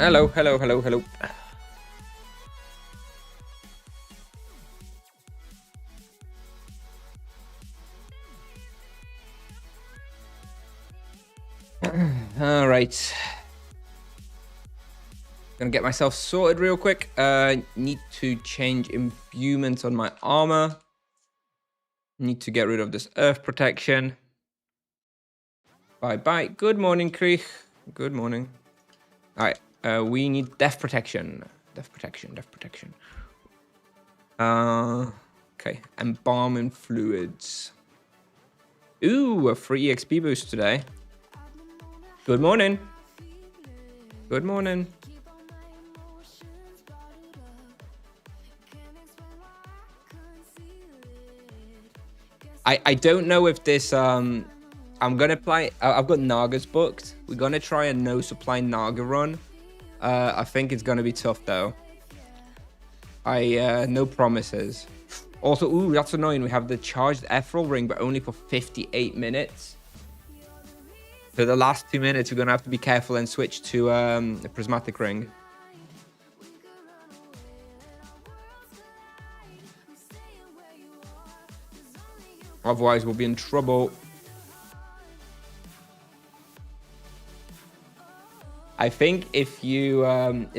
Hello, hello, hello, hello. All right. Gonna get myself sorted real quick. Need to change imbuements on my armor. Need to get rid of this earth protection. Bye-bye. Good morning, Krieg. Good morning. All right. We need death protection. Death protection. Death protection. Okay. Embalming fluids. Ooh, a free XP boost today. Good morning. Good morning. I don't know if this I'm gonna play. I've got Nagas booked. We're gonna try a no supply Naga run. I think it's gonna be tough though. No promises. Also, ooh, that's annoying. We have the charged ethereal ring, but only for 58 minutes. So the last 2 minutes, we're gonna have to be careful and switch to a prismatic ring. Otherwise, we'll be in trouble. I think if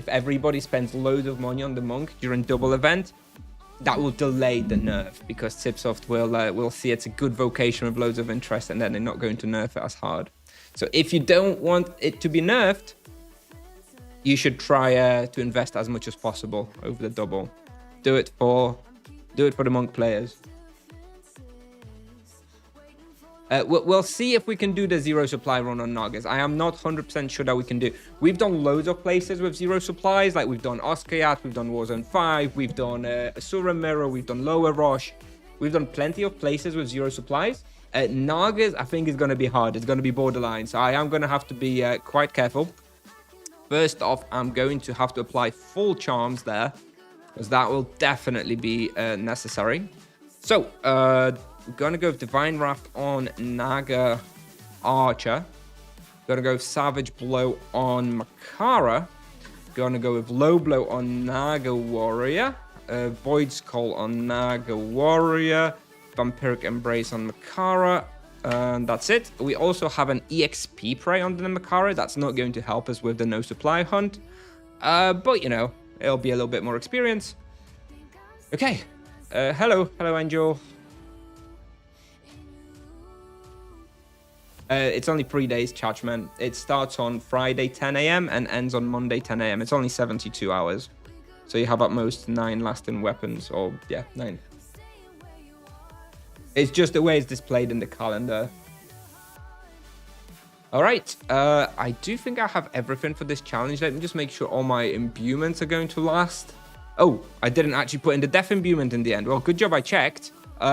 everybody spends loads of money on the monk during double event, that will delay the nerf because Tipsoft will see it's a good vocation with loads of interest, and then they're not going to nerf it as hard. So if you don't want it to be nerfed, you should try to invest as much as possible over the double. Do it for the monk players. We'll see if we can do the zero supply run on Nagas. I am not 100% sure that we can do. We've done loads of places with zero supplies, like we've done Oskayat, we've done Warzone 5, we've done Asura Mirror, we've done Lower Rosh. We've done plenty of places with zero supplies. Nagas, I think, is going to be hard. It's going to be borderline, so I am going to have to be quite careful. First off, I'm going to have to apply full charms there, because that will definitely be necessary. So, we're going to go with Divine Wrath on Naga Archer. Going to go with Savage Blow on Makara. Going to go with Low Blow on Naga Warrior. Void Skull on Naga Warrior. Vampiric Embrace on Makara. And that's it. We also have an EXP Prey on the Makara. That's not going to help us with the no supply hunt. But, you know, it'll be a little bit more experience. Okay. Hello, Angel. It's only 3 days, Chachman. It starts on Friday 10 a.m. and ends on Monday 10 a.m. It's only 72 hours. So you have at most 9 lasting weapons, or yeah, 9. It's just the way it's displayed in the calendar. All right, I do think I have everything for this challenge. Let me just make sure all my imbuements are going to last. Oh, I didn't actually put in the death imbuement in the end. Well, good job I checked.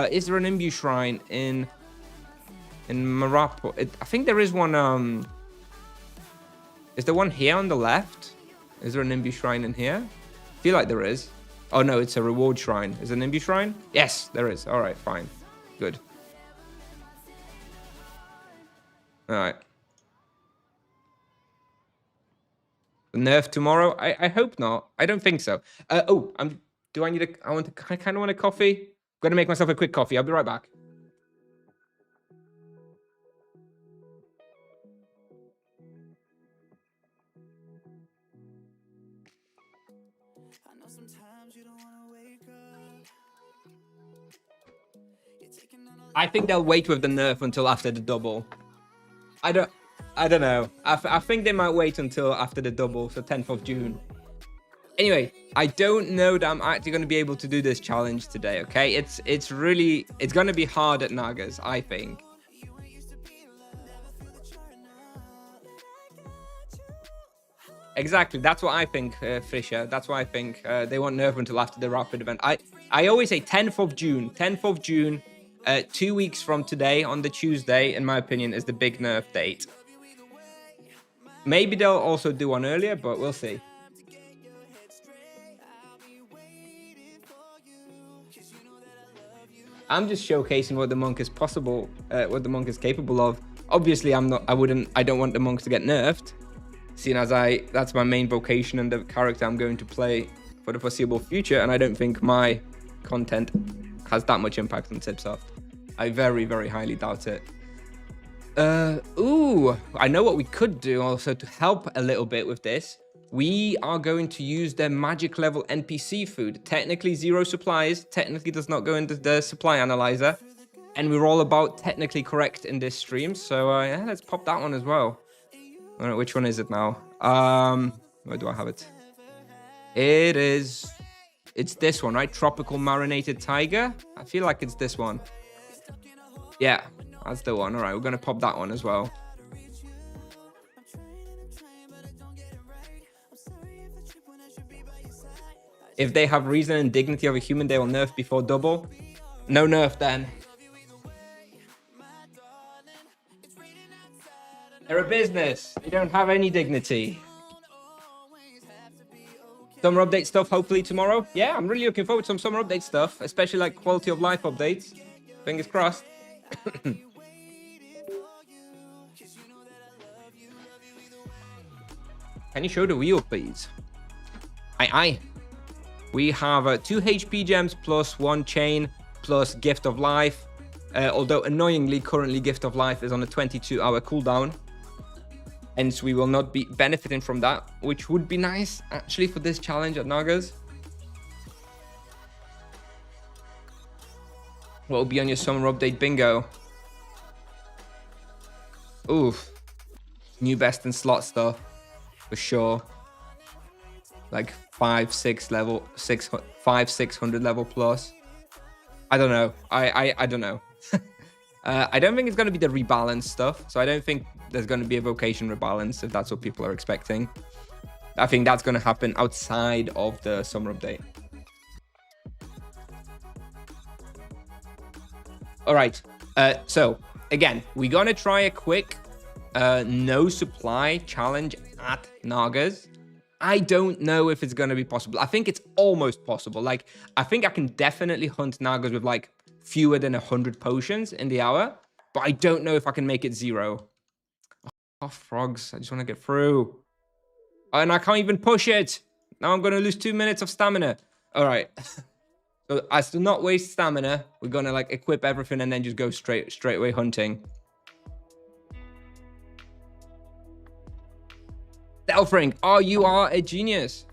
Is there an imbue shrine in Marapo? I think there is one. Is there one here on the left? Is there an imbue shrine in here? I feel like there is. Oh no, it's a reward shrine. Is it an imbue shrine? Yes, there is. All right, fine. Good. All right. The nerf tomorrow? I hope not. I don't think so. Oh, do I need a? I kind of want a coffee. I'm gonna make myself a quick coffee. I'll be right back. I think they'll wait with the nerf until after the double. I don't know. I think they might wait until after the double, so 10th of June. Anyway, I don't know that I'm actually going to be able to do this challenge today, okay? It's going to be hard at Nagas, I think. Exactly, that's what I think, Fisher. That's what I think. They won't nerf until after the rapid event. I always say 10th of June. 10th of June. 2 weeks from today, on the Tuesday, in my opinion, is the big nerf date. Maybe they'll also do one earlier, but we'll see. I'm just showcasing what the monk is possible, what the monk is capable of. Obviously, I don't want the monks to get nerfed. seeing as that's my main vocation and the character I'm going to play for the foreseeable future, and I don't think my content has that much impact on Tipsoft. I very, very highly doubt it. Ooh, I know what we could do also to help a little bit with this. We are going to use their magic level NPC food. Technically 0 supplies, technically does not go into the supply analyzer. And we're all about technically correct in this stream. So yeah, let's pop that one as well. I don't know, which one is it now? Where do I have it? It's this one, right? Tropical marinated tiger. I feel like it's this one. Yeah, that's the one. All right, we're going to pop that one as well. If they have reason and dignity of a human, they will nerf before double. No nerf then. They're a business. They don't have any dignity. Summer update stuff hopefully tomorrow. Yeah, I'm really looking forward to some summer update stuff, especially like quality of life updates. Fingers crossed. Can you show the wheel, please? Aye. We have 2 HP gems plus 1 chain plus Gift of Life. Although annoyingly, currently Gift of Life is on a 22-hour cooldown. Hence, we will not be benefiting from that, which would be nice, actually, for this challenge at Nagas. What will be on your summer update bingo? Oof. New best in slot stuff, for sure. Like 500 level plus. I don't know. I don't know. I don't think it's going to be the rebalance stuff. So I don't think there's going to be a vocation rebalance if that's what people are expecting. I think that's going to happen outside of the summer update. All right. So again, we're going to try a quick no supply challenge at Nagas. I don't know if it's going to be possible. I think it's almost possible. Like, I think I can definitely hunt Nagas with like fewer than 100 potions in the hour, but I don't know if I can make it 0. Oh, frogs. I just want to get through. Oh, and I can't even push it. Now I'm going to lose 2 minutes of stamina. All right. So as to not waste stamina, we're going to like equip everything and then just go straight away hunting. Delfring, oh, you are a genius.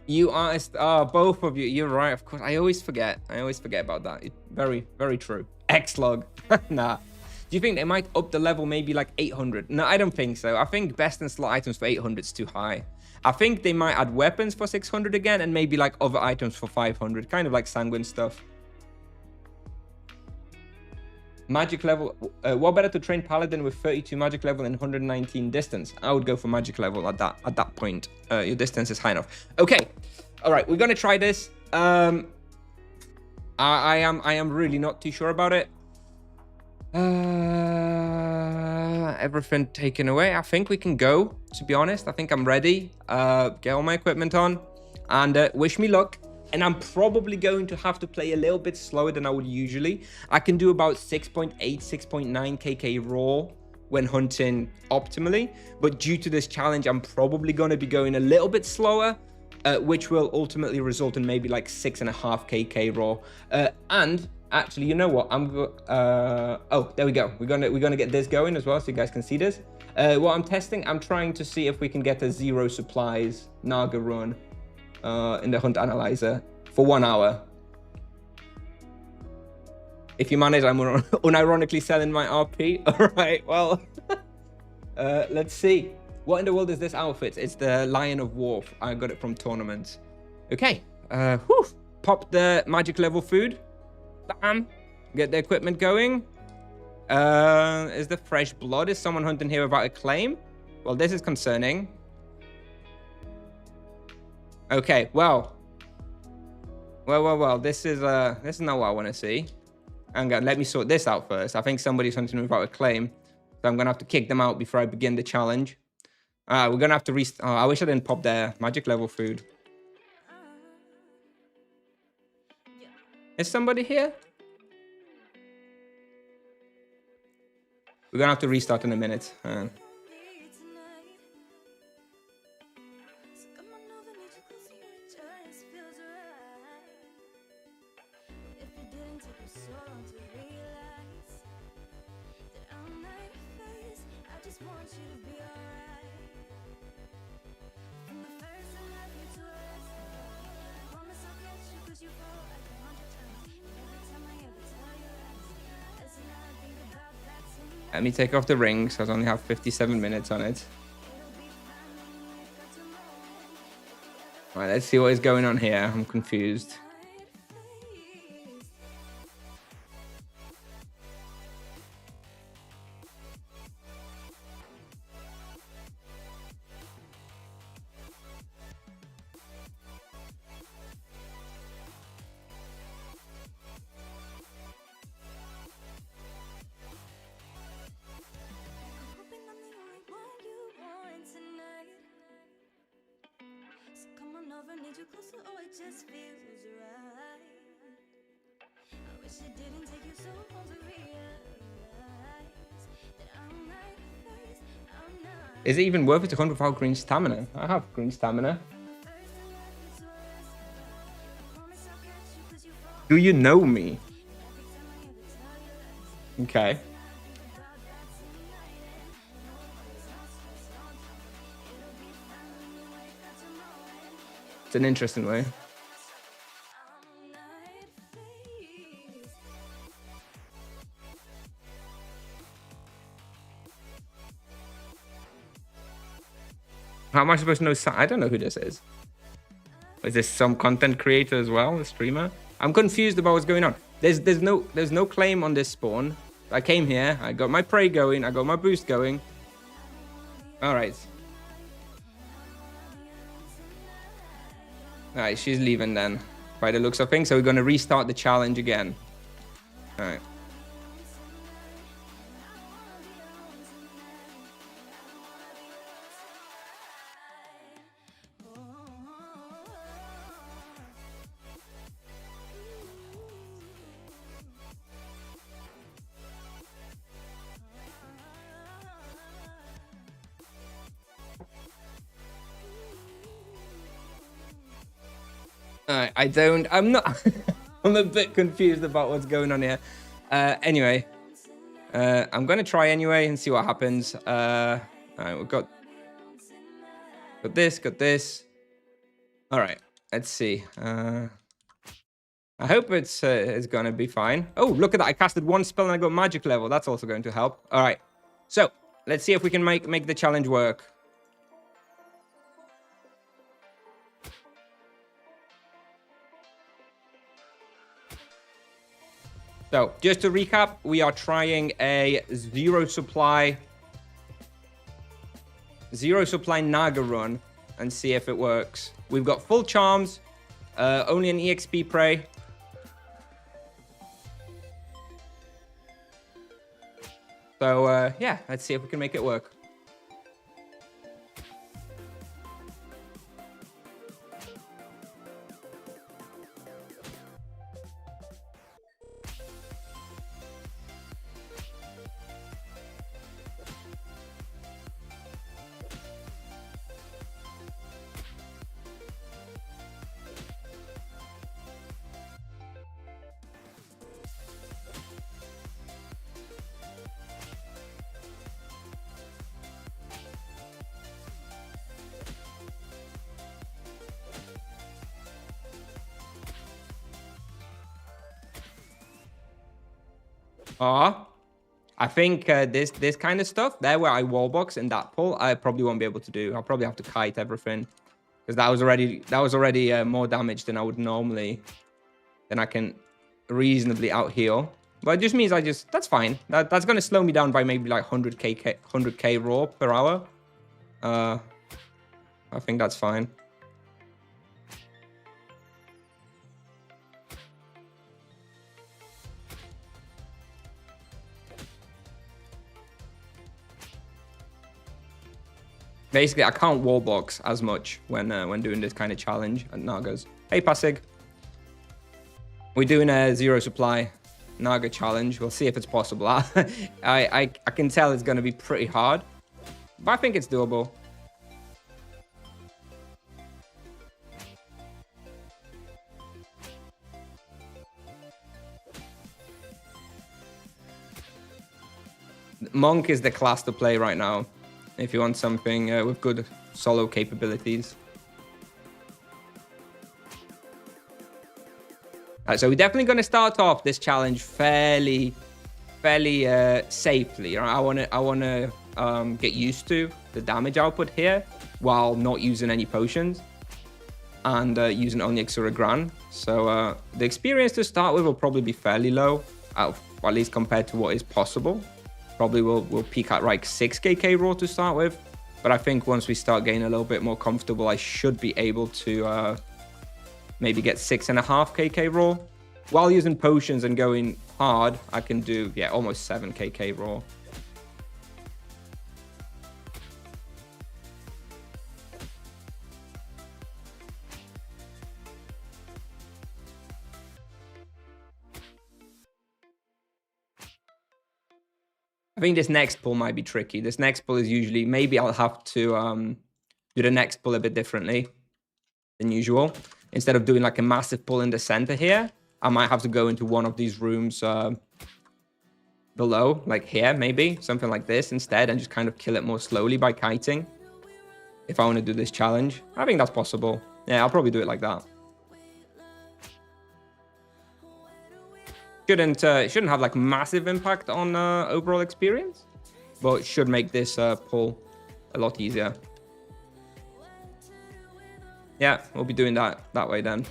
You are both of you. You're right, of course. I always forget about that. Very, very true. X-log. Nah. Do you think they might up the level maybe like 800? No, I don't think so. I think best in slot items for 800 is too high. I think they might add weapons for 600 again and maybe like other items for 500. Kind of like sanguine stuff. Magic level. What better to train paladin with 32 magic level and 119 distance? I would go for magic level at that point. Your distance is high enough. Okay. All right. We're gonna try this. I am really not too sure about it. Everything taken away. I think we can go. To be honest, I think I'm ready. Get all my equipment on, and wish me luck. And I'm probably going to have to play a little bit slower than I would usually. I can do about 6.8, 6.9 kk raw when hunting optimally. But due to this challenge, I'm probably going to be going a little bit slower, which will ultimately result in maybe like 6.5 kk raw. And actually, you know what? Oh, there we go. We're gonna get this going as well, so you guys can see this. What I'm testing, I'm trying to see if we can get a 0 supplies Naga run. In the hunt analyzer for 1 hour. If you manage, I'm unironically selling my RP. All right, well, let's see. What in the world is this outfit? It's the Lion of War. I got it from tournaments. Okay, pop the magic level food. Bam, get the equipment going. Is the fresh blood? Is someone hunting here without a claim? Well, this is concerning. Okay, well, this is not what I want to see. Hang on, let me sort this out first. I think somebody's hunting without a claim, so I'm gonna have to kick them out before I begin the challenge. We're gonna have to restart. Oh, I wish I didn't pop their magic level food. Is somebody here? We're gonna have to restart in a minute. Let me take off the ring, so I only have 57 minutes on it. All right, let's see what is going on here. I'm confused. Is it even worth it to hunt without green stamina? I have green stamina. Do you know me? Okay. It's an interesting way. How am I supposed to know? I don't know who this is. Is this some content creator as well, a streamer? I'm confused about what's going on. There's no claim on this spawn. I came here, I got my prey going, I got my boost going. All right. All right, she's leaving then, by the looks of things. So we're gonna restart the challenge again. All right. I'm not, I'm a bit confused about what's going on here. Anyway, I'm going to try anyway and see what happens. All right, we've got this. All right, let's see. I hope it's going to be fine. Oh, look at that. I casted one spell and I got magic level. That's also going to help. All right, so let's see if we can make the challenge work. So, just to recap, we are trying a zero supply Naga run and see if it works. We've got full charms, only an EXP prey. So, yeah, let's see if we can make it work. I think this kind of stuff there where I wallbox in that pull, I probably won't be able to do. I'll probably have to kite everything because that was already more damage than I would normally. Then I can reasonably out heal. But it just means that's fine. That's gonna slow me down by maybe like 100k raw per hour. I think that's fine. Basically, I can't wallbox as much when doing this kind of challenge at Nagas. Hey, Pasig. We're doing a zero supply Naga challenge. We'll see if it's possible. I can tell it's going to be pretty hard, but I think it's doable. Monk is the class to play right now. if you want something with good solo capabilities. So we're definitely going to start off this challenge fairly safely. Right? I want to get used to the damage output here while not using any potions and using only Exura Gran. So the experience to start with will probably be fairly low, at least compared to what is possible. Probably we'll peak at like 6 KK raw to start with, but I think once we start getting a little bit more comfortable, I should be able to maybe get 6.5 KK raw. While using potions and going hard, I can do, yeah, almost 7 KK raw. I think this next pull might be tricky. This next pull is usually, maybe I'll have to do the next pull a bit differently than usual. Instead of doing like a massive pull in the center here, I might have to go into one of these rooms below, like here, maybe something like this instead, and just kind of kill it more slowly by kiting. If I want to do this challenge, I think that's possible. Yeah, I'll probably do it like that. Shouldn't have like massive impact on overall experience, but should make this pull a lot easier. Yeah, we'll be doing that way then.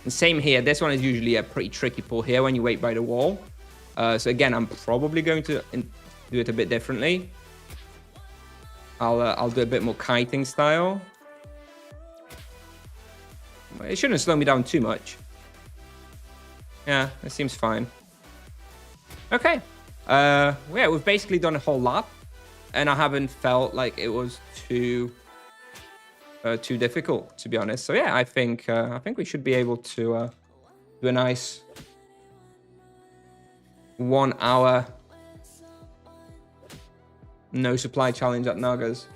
And same here. This one is usually a pretty tricky pull here when you wait by the wall. So again, I'm probably going to do it a bit differently. I'll do a bit more kiting style. It shouldn't slow me down too much. Yeah, it seems fine. Okay. Yeah, we've basically done a whole lap, and I haven't felt like it was too difficult, to be honest. So yeah, I think we should be able to do a nice 1 hour no supply challenge at Naga's.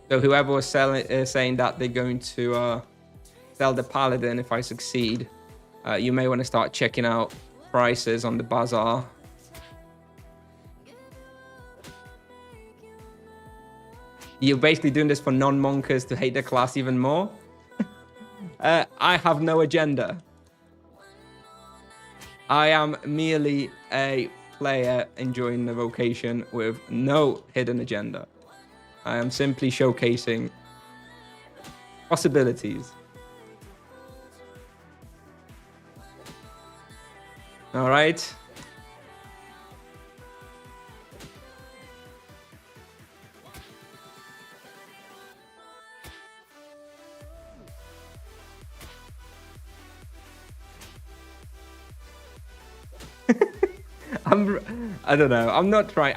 So whoever was saying that they're going to sell the Paladin if I succeed, you may want to start checking out prices on the bazaar. You're basically doing this for non-monkers to hate the class even more. I have no agenda. I am merely a player enjoying the vocation with no hidden agenda. I am simply showcasing possibilities. All right. I don't know. I'm not trying.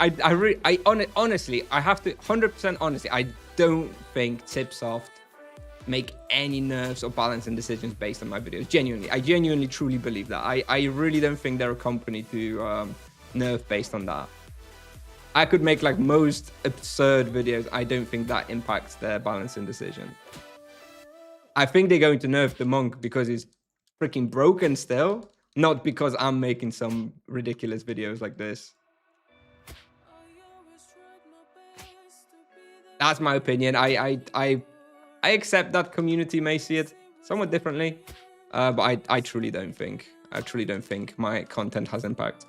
Honestly, I have to 100% honestly. I don't think Tipsoft make any nerfs or balancing decisions based on my videos. Genuinely, I genuinely truly believe that. I really don't think they're a company to nerf based on that. I could make like most absurd videos. I don't think that impacts their balancing decision. I think they're going to nerf the monk because he's freaking broken still. Not because I'm making some ridiculous videos like this. That's my opinion. I accept that community may see it somewhat differently, but I truly don't think. I truly don't think my content has impact.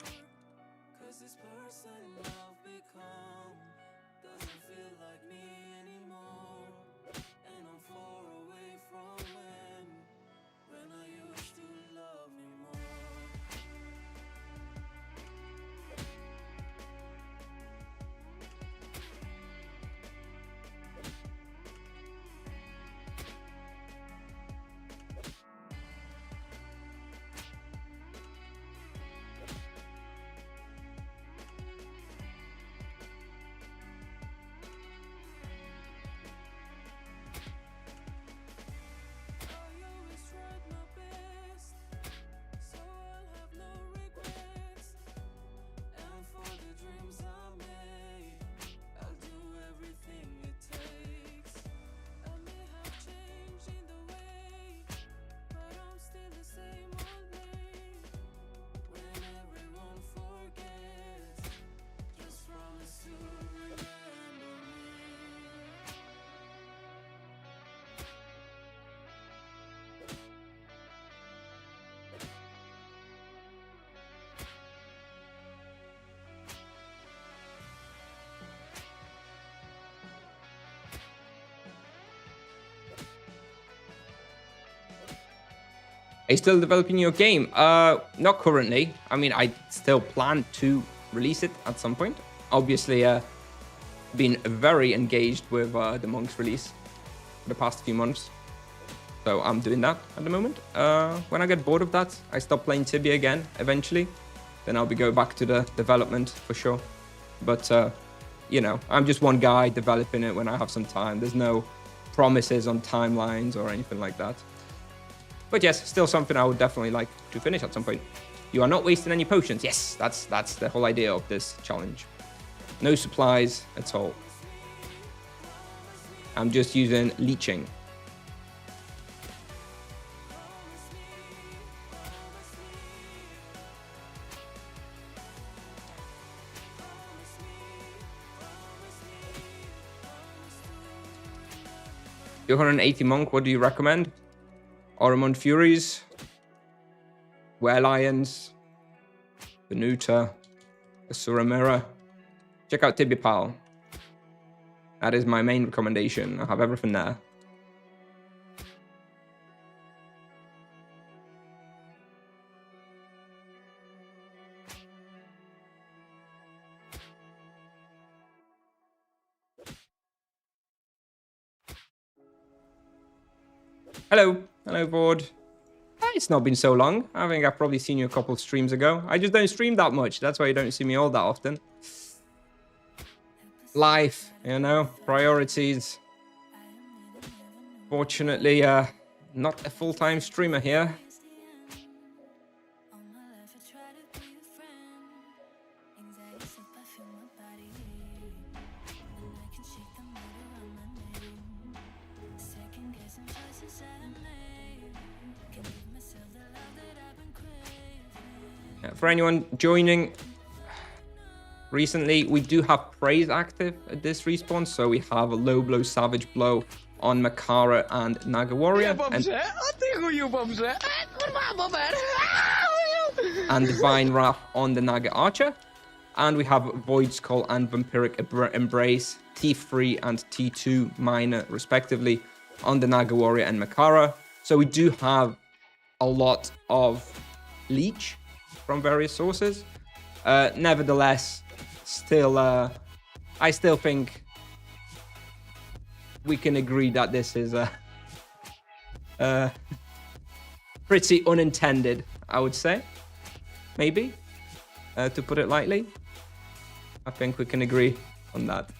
you still developing your game? Not currently. I mean, I still plan to release it at some point. Obviously, been very engaged with the Monk's release for the past few months. So I'm doing that at the moment. When I get bored of that, I stop playing Tibia again eventually. Then I'll be going back to the development for sure. But, you know, I'm just one guy developing it when I have some time. There's no promises on timelines or anything like that. But yes, still something I would definitely like to finish at some point. You are not wasting any potions. Yes, that's the whole idea of this challenge. No supplies at all. I'm just using leeching. The 180 monk, what do you recommend? Oromond Furies, Were Lions, Venuta, Asura Mirror. Check out Tibipal. That is my main recommendation. I have everything there. Hello. Hello, board. It's not been so long. I think I've probably seen you a couple of streams ago. I just don't stream that much. That's why you don't see me all that often. Life, you know, priorities. Fortunately, not a full-time streamer here. For anyone joining recently, we do have praise active at this respawn, so we have a low blow, savage blow on Makara and Naga Warrior, and Divine Wrath on the Naga Archer, and we have Void Skull and Vampiric Embrace T3 and T2 minor respectively on the Naga Warrior and Makara. So we do have a lot of leech from various sources. Nevertheless, still, I still think we can agree that this is pretty unintended, I would say. Maybe, to put it lightly. I think we can agree on that.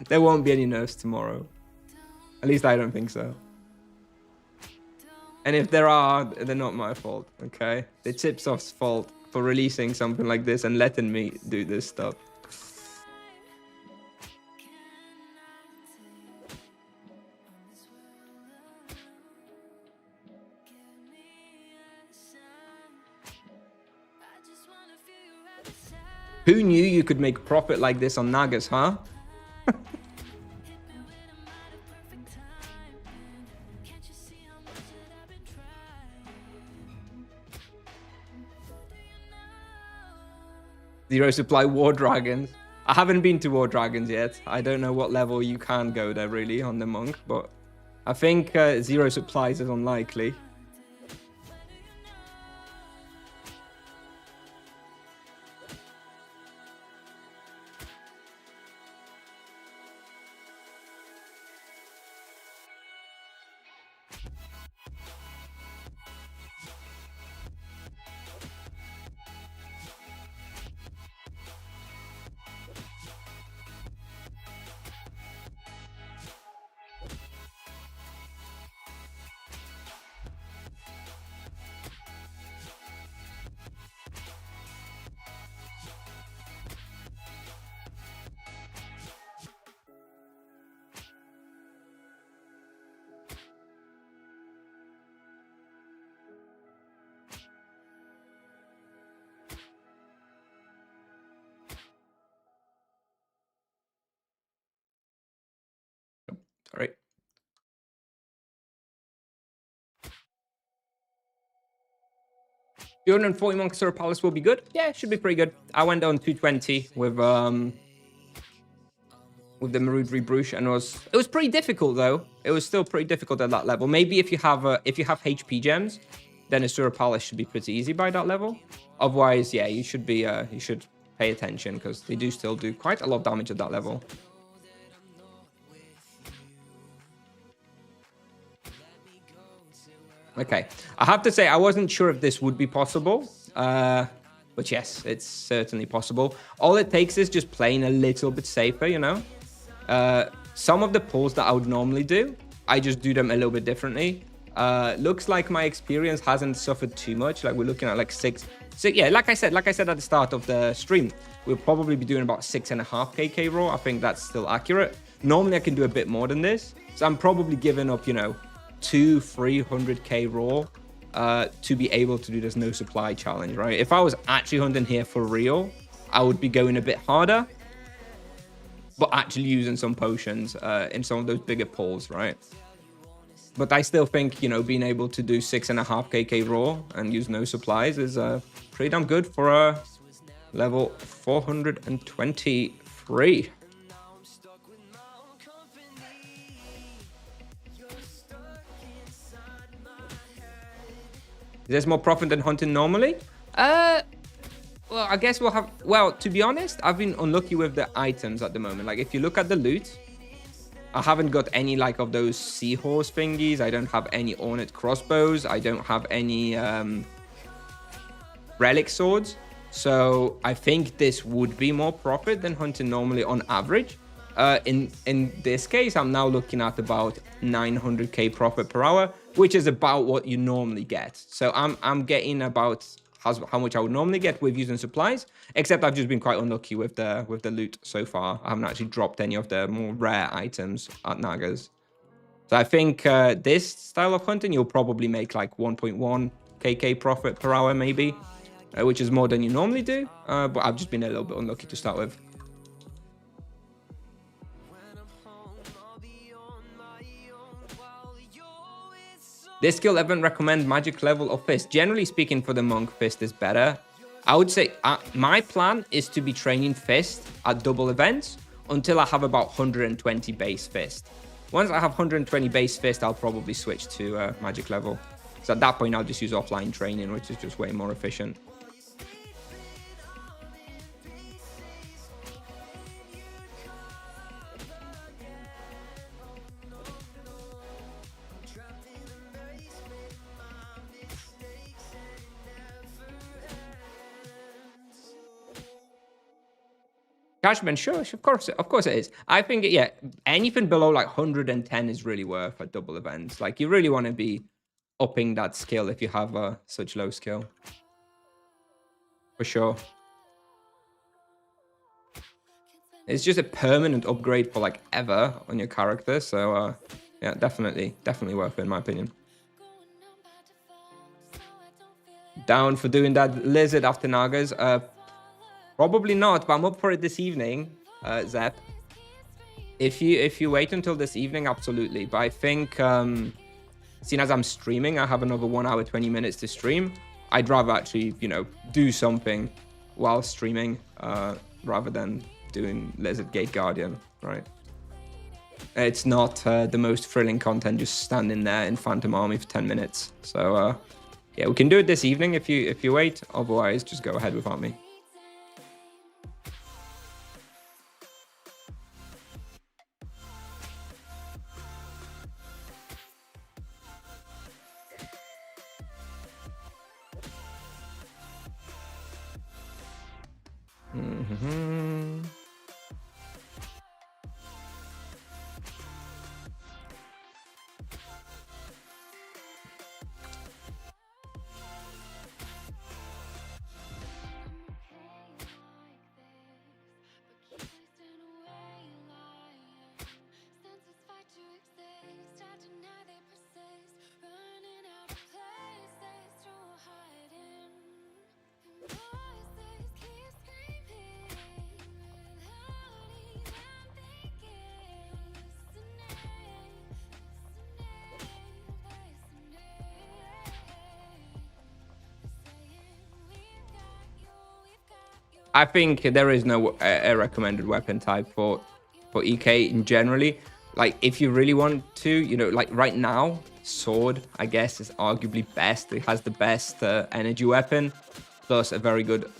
There won't be any nerfs tomorrow. At least I don't think so. And if there are, they're not my fault, okay? It's Tipsoft's fault for releasing something like this and letting me do this stuff. Who knew you could make profit like this on Nagas, huh? Zero supply War Dragons. I haven't been to War Dragons yet. I don't know what level you can go there really on the monk, but I think zero supplies is unlikely. All right. The 240 Monk Sur Palace will be good. Yeah, it should be pretty good. I went on 220 with with the Marudri Bruche, and it was pretty difficult though. It was still pretty difficult at that level. Maybe if you have HP gems, then Asura Palace should be pretty easy by that level. Otherwise, yeah, you should pay attention because they do still do quite a lot of damage at that level. Okay, I have to say I wasn't sure if this would be possible, but yes, it's certainly possible. All it takes is just playing a little bit safer, you know. Some of the pulls that I would normally do, I just do them a little bit differently. Looks like my experience hasn't suffered too much. Like we're looking at like six. Yeah, like I said at the start of the stream, we'll probably be doing about 6.5 KK raw. I think that's still accurate. Normally I can do a bit more than this, so I'm probably giving up, you know, 200-300k raw to be able to do this no supply challenge, right? If I was actually hunting here for real, I would be going a bit harder, but actually using some potions in some of those bigger pulls, right? But I still think, you know, being able to do 6.5 KK raw and use no supplies is pretty damn good for a level 423. Is this more profit than hunting normally? Well, I guess we'll have... Well, to be honest, I've been unlucky with the items at the moment. Like, if you look at the loot, I haven't got any, like, of those seahorse thingies. I don't have any ornate crossbows. I don't have any relic swords. So I think this would be more profit than hunting normally on average. In this case, I'm now looking at about 900k profit per hour, which is about what you normally get. So I'm getting about how much I would normally get with using supplies, except I've just been quite unlucky with the loot so far. I haven't actually dropped any of the more rare items at Nagas. So I think this style of hunting, you'll probably make like 1.1 KK profit per hour maybe, which is more than you normally do. But I've just been a little bit unlucky to start with. This skill event recommend magic level or fist. Generally speaking, for the monk, fist is better. I would say my plan is to be training fist at double events until I have about 120 base fist. Once I have 120 base fist, I'll probably switch to magic level. So at that point, I'll just use offline training, which is just way more efficient. Cashman, sure, of course it is. I think, yeah, anything below like 110 is really worth at double events. Like, you really want to be upping that skill if you have such low skill. For sure. It's just a permanent upgrade for like ever on your character. So, yeah, definitely worth it in my opinion. Down for doing that lizard after Nagas. Probably not, but I'm up for it this evening, Zep. If you wait until this evening, absolutely. But I think, seeing as I'm streaming, I have another 1 hour, 20 minutes to stream. I'd rather actually, you know, do something while streaming, rather than doing Lizard Gate Guardian, right? It's not the most thrilling content, just standing there in Phantom Army for 10 minutes. So, yeah, we can do it this evening if you wait. Otherwise, just go ahead without me. I think there is no a recommended weapon type for for EK in generally. Like, if you really want to, you know, like right now, sword, I guess, is arguably best. It has the best energy weapon, plus a very good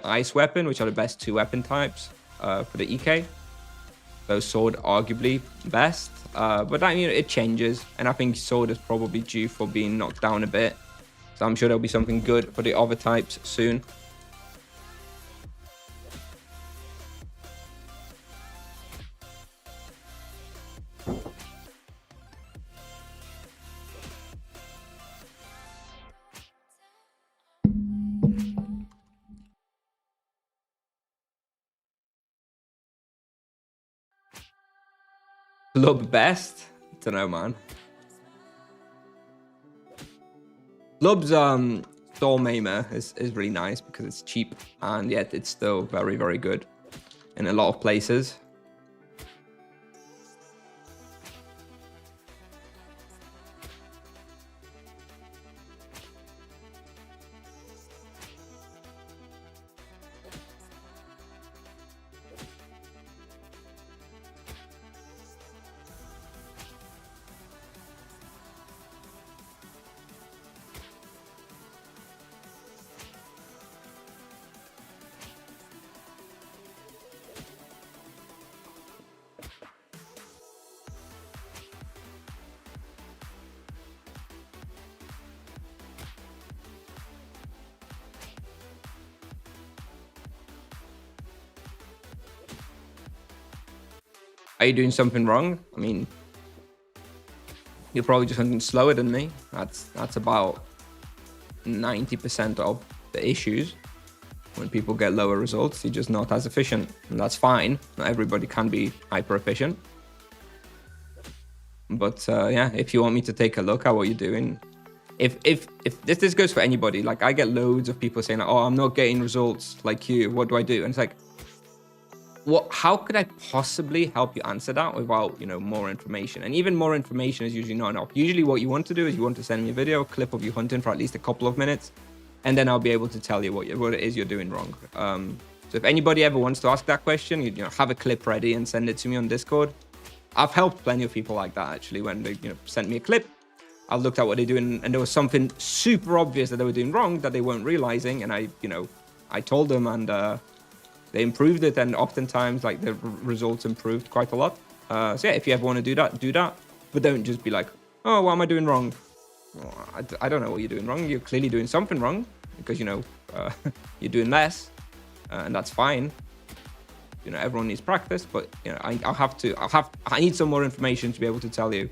ice weapon, which are the best 2 weapon types for the EK. So sword arguably best, but I mean, it changes, and I think sword is probably due for being knocked down a bit. So I'm sure there'll be something good for the other types soon. Club best? Don't know, man. Club's Drome is really nice because it's cheap, and yet it's still very, very good in a lot of places. Are you doing something wrong? I mean, you're probably just hunting slower than me. That's about 90% of the issues. When people get lower results, you're just not as efficient, and that's fine. Not everybody can be hyper efficient. But yeah, if you want me to take a look at what you're doing, if this goes for anybody, like I get loads of people saying, "Oh, I'm not getting results like you. What do I do?" And it's like, how could I possibly help you answer that without, you know, more information? And even more information is usually not enough. Usually what you want to do is you want to send me a video, a clip of you hunting for at least a couple of minutes, and then I'll be able to tell you what it is you're doing wrong. So if anybody ever wants to ask that question, you know, have a clip ready and send it to me on Discord. I've helped plenty of people like that, actually, when they, you know, sent me a clip. I looked at what they're doing, and there was something super obvious that they were doing wrong that they weren't realizing, and I told them, and they improved it, and oftentimes, like, the results improved quite a lot. So yeah, if you ever want to do that. But don't just be like, "Oh, what am I doing wrong?" Well, I don't know what you're doing wrong. You're clearly doing something wrong because, you know, you're doing less, and that's fine. You know, everyone needs practice, but, you know, I need some more information to be able to tell you.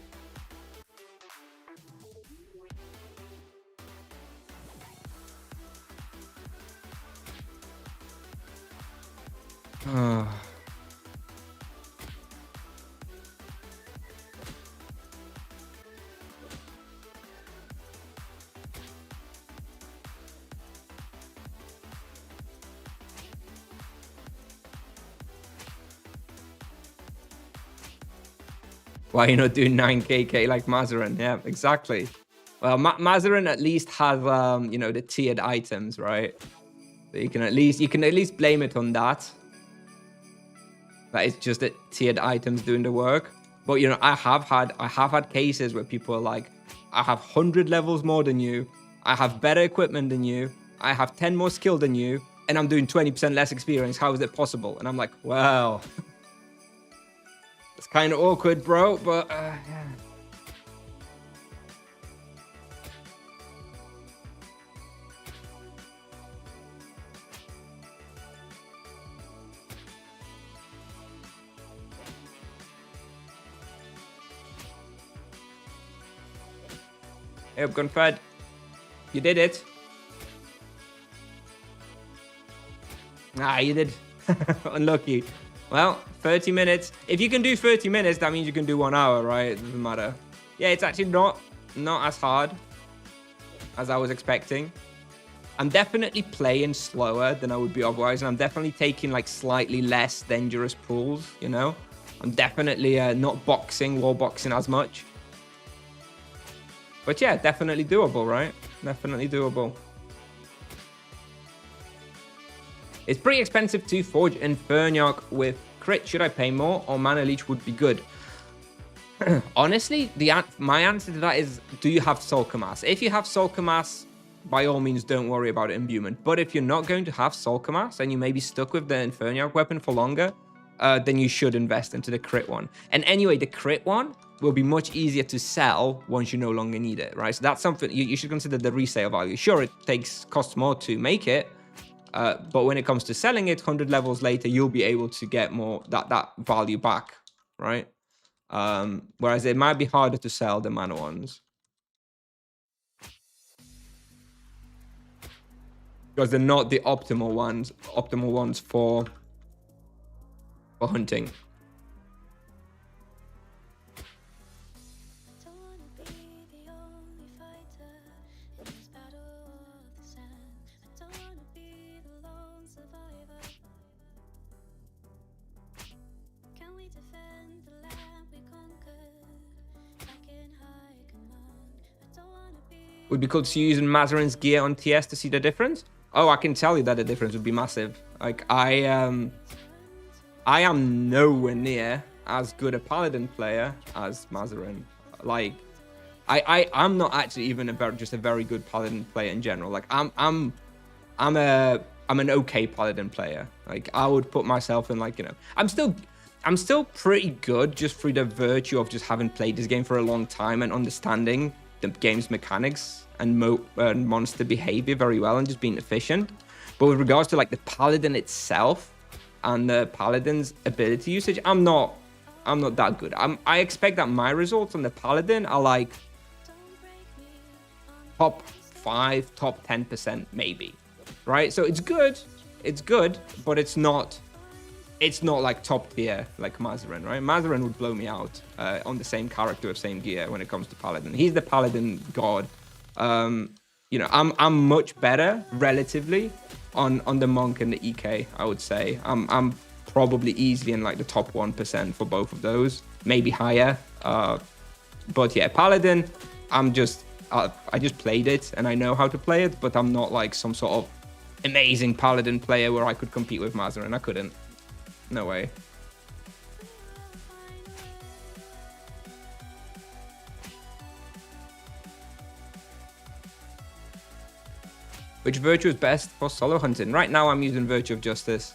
Why you're not doing 9kk like Mazarin? Yeah, exactly. Well, Mazarin at least has you know, the tiered items, right? So you can at least blame it on that. That it's just that tiered items doing the work. But, you know, I have had cases where people are like, "I have 100 levels more than you, I have better equipment than you, I have 10 more skill than you, and I'm doing 20% less experience. How is it possible?" And I'm like, well, it's kind of awkward, bro, but yeah. Hey up, Gunfed. You did it. Ah, you did. Unlucky. Well, 30 minutes. If you can do 30 minutes, that means you can do 1 hour, right? It doesn't matter. Yeah, it's actually not as hard as I was expecting. I'm definitely playing slower than I would be otherwise, and I'm definitely taking, like, slightly less dangerous pulls, you know? I'm definitely not wall boxing as much. But yeah, definitely doable, right? Definitely doable. It's pretty expensive to forge Inferniarch with crit, should I pay more, or mana leech would be good? Honestly, my answer to that is, do you have Soul Mass? If you have Soul Mass, by all means, don't worry about imbuement. But if you're not going to have Soul Mass and you may be stuck with the Inferniarch weapon for longer, then you should invest into the crit one. And anyway, the crit one will be much easier to sell once you no longer need it, right? So that's something you should consider the resale value. Sure, it costs more to make it, but when it comes to selling it 100 levels later, you'll be able to get more that value back, right? Whereas it might be harder to sell the mana ones, because they're not the optimal ones for hunting. Would be cool to see you using Mazarin's gear on TS to see the difference. Oh, I can tell you that the difference would be massive. Like, I am nowhere near as good a Paladin player as Mazarin. Like, I'm not actually even just a very good Paladin player in general. Like, I'm an okay Paladin player. Like, I would put myself in, like, you know, I'm still pretty good just through the virtue of just having played this game for a long time and understanding the game's mechanics and monster behavior very well and just being efficient. But with regards to like the Paladin itself and the Paladin's ability usage, I'm not that good. I expect that my results on the Paladin are like top 5, top 10% maybe, right? So it's good, but it's not like top tier like Mazarin, right? Mazarin would blow me out on the same character with same gear when it comes to Paladin. He's the Paladin god. You know, I'm much better relatively on the Monk and the EK, I would say. I'm probably easily in like the top 1% for both of those, maybe higher. But yeah, Paladin, I just played it and I know how to play it, but I'm not like some sort of amazing Paladin player where I could compete with Mazarin. I couldn't. No way. Which virtue is best for solo hunting? Right now I'm using Virtue of Justice.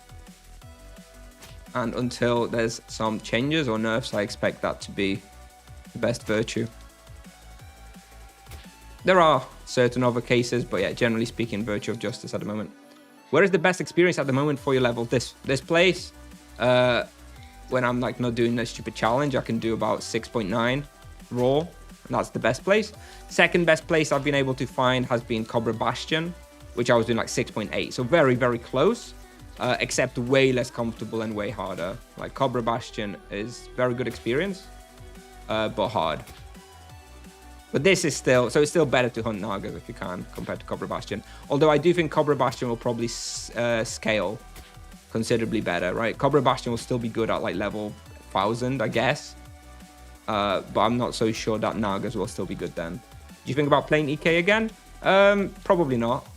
And until there's some changes or nerfs, I expect that to be the best virtue. There are certain other cases, but yeah, generally speaking, Virtue of Justice at the moment. Where is the best experience at the moment for your level? This place. When I'm like not doing a stupid challenge, I can do about 6.9 raw, and that's the best place. Second best place I've been able to find has been Cobra Bastion, which I was doing like 6.8, so very, very close, except way less comfortable and way harder. Like Cobra Bastion is very good experience, but hard. But this is still, so it's still better to hunt Nagas if you can compared to Cobra Bastion. Although I do think Cobra Bastion will probably scale considerably better, right? Cobra Bastion will still be good at like level 1000, I guess. But I'm not so sure that Nagas will still be good then. Do you think about playing EK again? Probably not.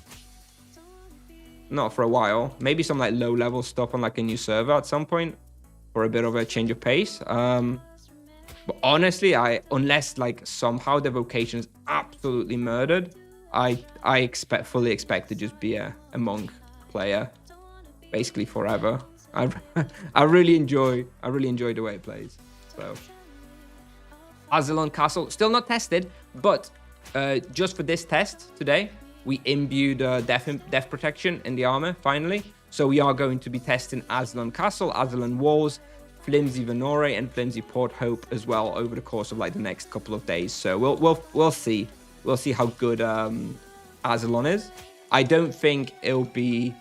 Not for a while. Maybe some like low level stuff on like a new server at some point for a bit of a change of pace. But honestly, unless like somehow the vocation is absolutely murdered, I fully expect to just be a monk player basically forever. I really enjoy the way it plays. So Azalon Castle still not tested, but just for this test today, we imbued death protection in the armor finally. So we are going to be testing Azalon Castle, Azalon Walls, Flimsy Venore, and Flimsy Port Hope as well over the course of like the next couple of days. So we'll see how good Azalon is. I don't think it'll be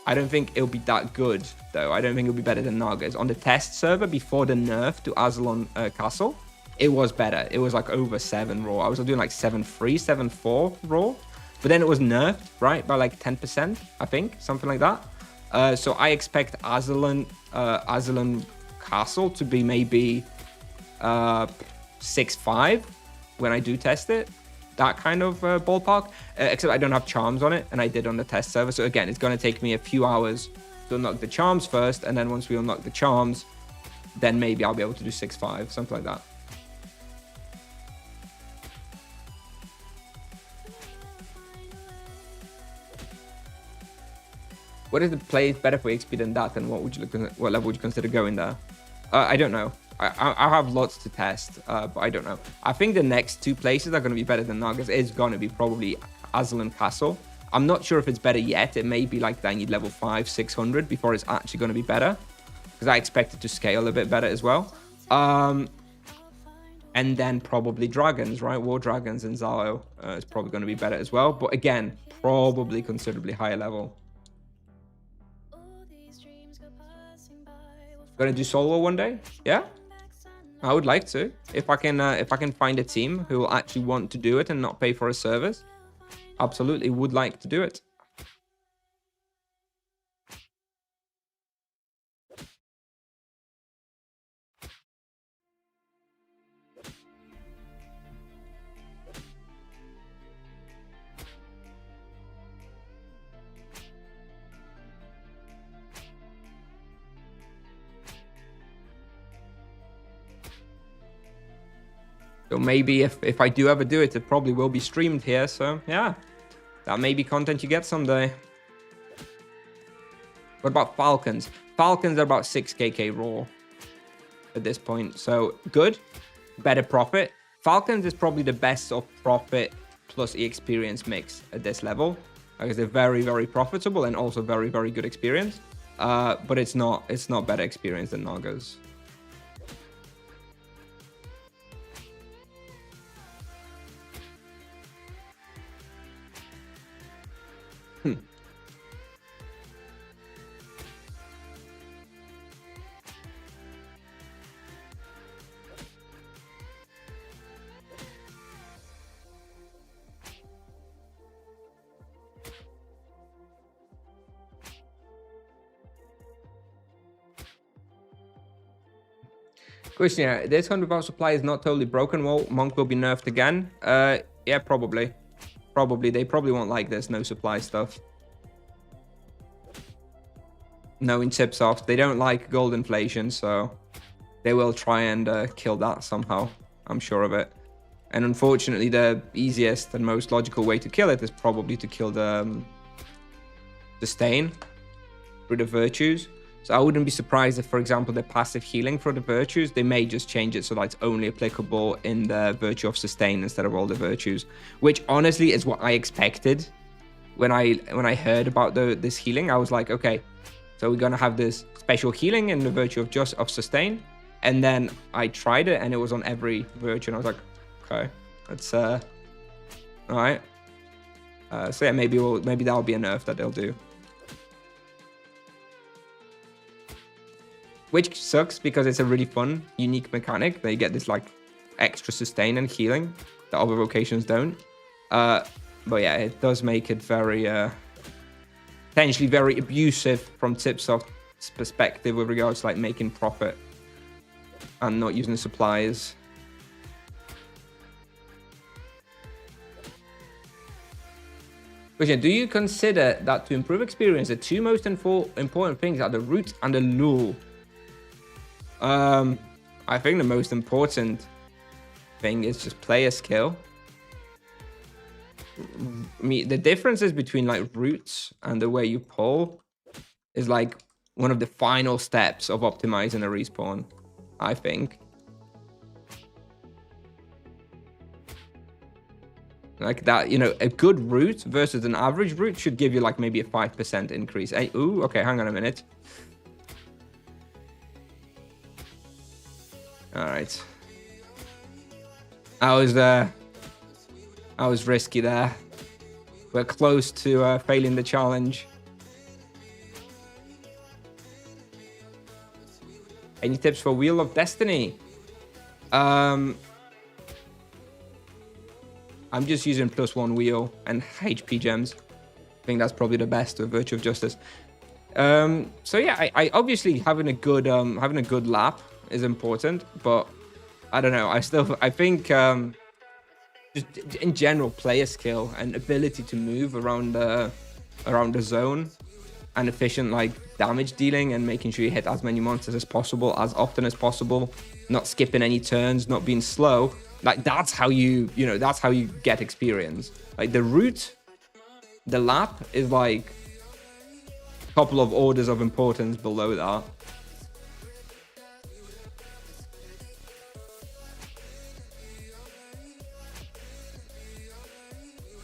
that good though. I don't think it'll be better than Naga's. On the test server before the nerf to Azalon Castle, it was better. It was like over 7 raw. I was doing like 7.3, 7.4 raw. But then it was nerfed, right, by like 10%, I think, something like that. So I expect Azalon Castle to be maybe 6.5 when I do test it. That kind of ballpark. Except I don't have charms on it, and I did on the test server. So again, it's going to take me a few hours to unlock the charms first, and then once we unlock the charms, then maybe I'll be able to do 6-5, something like that. What if the play is better for XP than that? And what level would you consider going there? I don't know. I have lots to test, but I don't know. I think the next 2 places are going to be better than Naga's. It's going to be probably Aslan Castle. I'm not sure if it's better yet. It may be like that you need level 5, 600 before it's actually going to be better, because I expect it to scale a bit better as well. And then probably dragons, right? War dragons and Zalo is probably going to be better as well. But again, probably considerably higher level. Gonna do solo one day? Yeah, I would like to. If I can find a team who will actually want to do it and not pay for a service, absolutely would like to do it. So maybe if I do ever do it, it probably will be streamed here. So yeah, that may be content you get someday. What about Falcons? Falcons are about 6kk raw at this point. So good, better profit. Falcons is probably the best of profit plus experience mix at this level, because they're very, very profitable and also very, very good experience. But it's not better experience than Nagas. Kusnier, this 100 power supply is not totally broken. Well, Monk will be nerfed again. Yeah, probably. They probably won't like this no supply stuff. Knowing Tipsoft, they don't like gold inflation, so they will try and kill that somehow. I'm sure of it. And unfortunately, the easiest and most logical way to kill it is probably to kill the stain through the virtues. So I wouldn't be surprised if, for example, the passive healing for the virtues, they may just change it so that it's only applicable in the virtue of sustain instead of all the virtues, which honestly is what I expected when I heard about this healing. I was like, okay, so we're gonna have this special healing in the virtue of sustain, and then I tried it and it was on every virtue, and I was like, okay, that's all right. So yeah, maybe that'll be a nerf that they'll do. Which sucks because it's a really fun, unique mechanic. They get this like extra sustain and healing that other vocations don't. But yeah, it does make it very, potentially very abusive from Tipsoft's perspective with regards to like making profit and not using the supplies. Question, do you consider that to improve experience, the 2 most important things are the root and the lure? I think the most important thing is just player skill. I mean, the differences between like roots and the way you pull is like one of the final steps of optimizing a respawn, I think. Like that, you know, a good root versus an average root should give you like maybe a 5% increase. Hey, ooh, okay, hang on a minute. All right. I was risky there. We're close to failing the challenge. Any tips for Wheel of Destiny? I'm just using +1 wheel and HP gems. I think that's probably the best with Virtue of Justice. So yeah, I obviously having a good lap is important, but I don't know. I think just in general player skill and ability to move around the zone and efficient like damage dealing and making sure you hit as many monsters as possible, as often as possible, not skipping any turns, not being slow. Like that's how you that's how you get experience. Like the route, the lap is like a couple of orders of importance below that.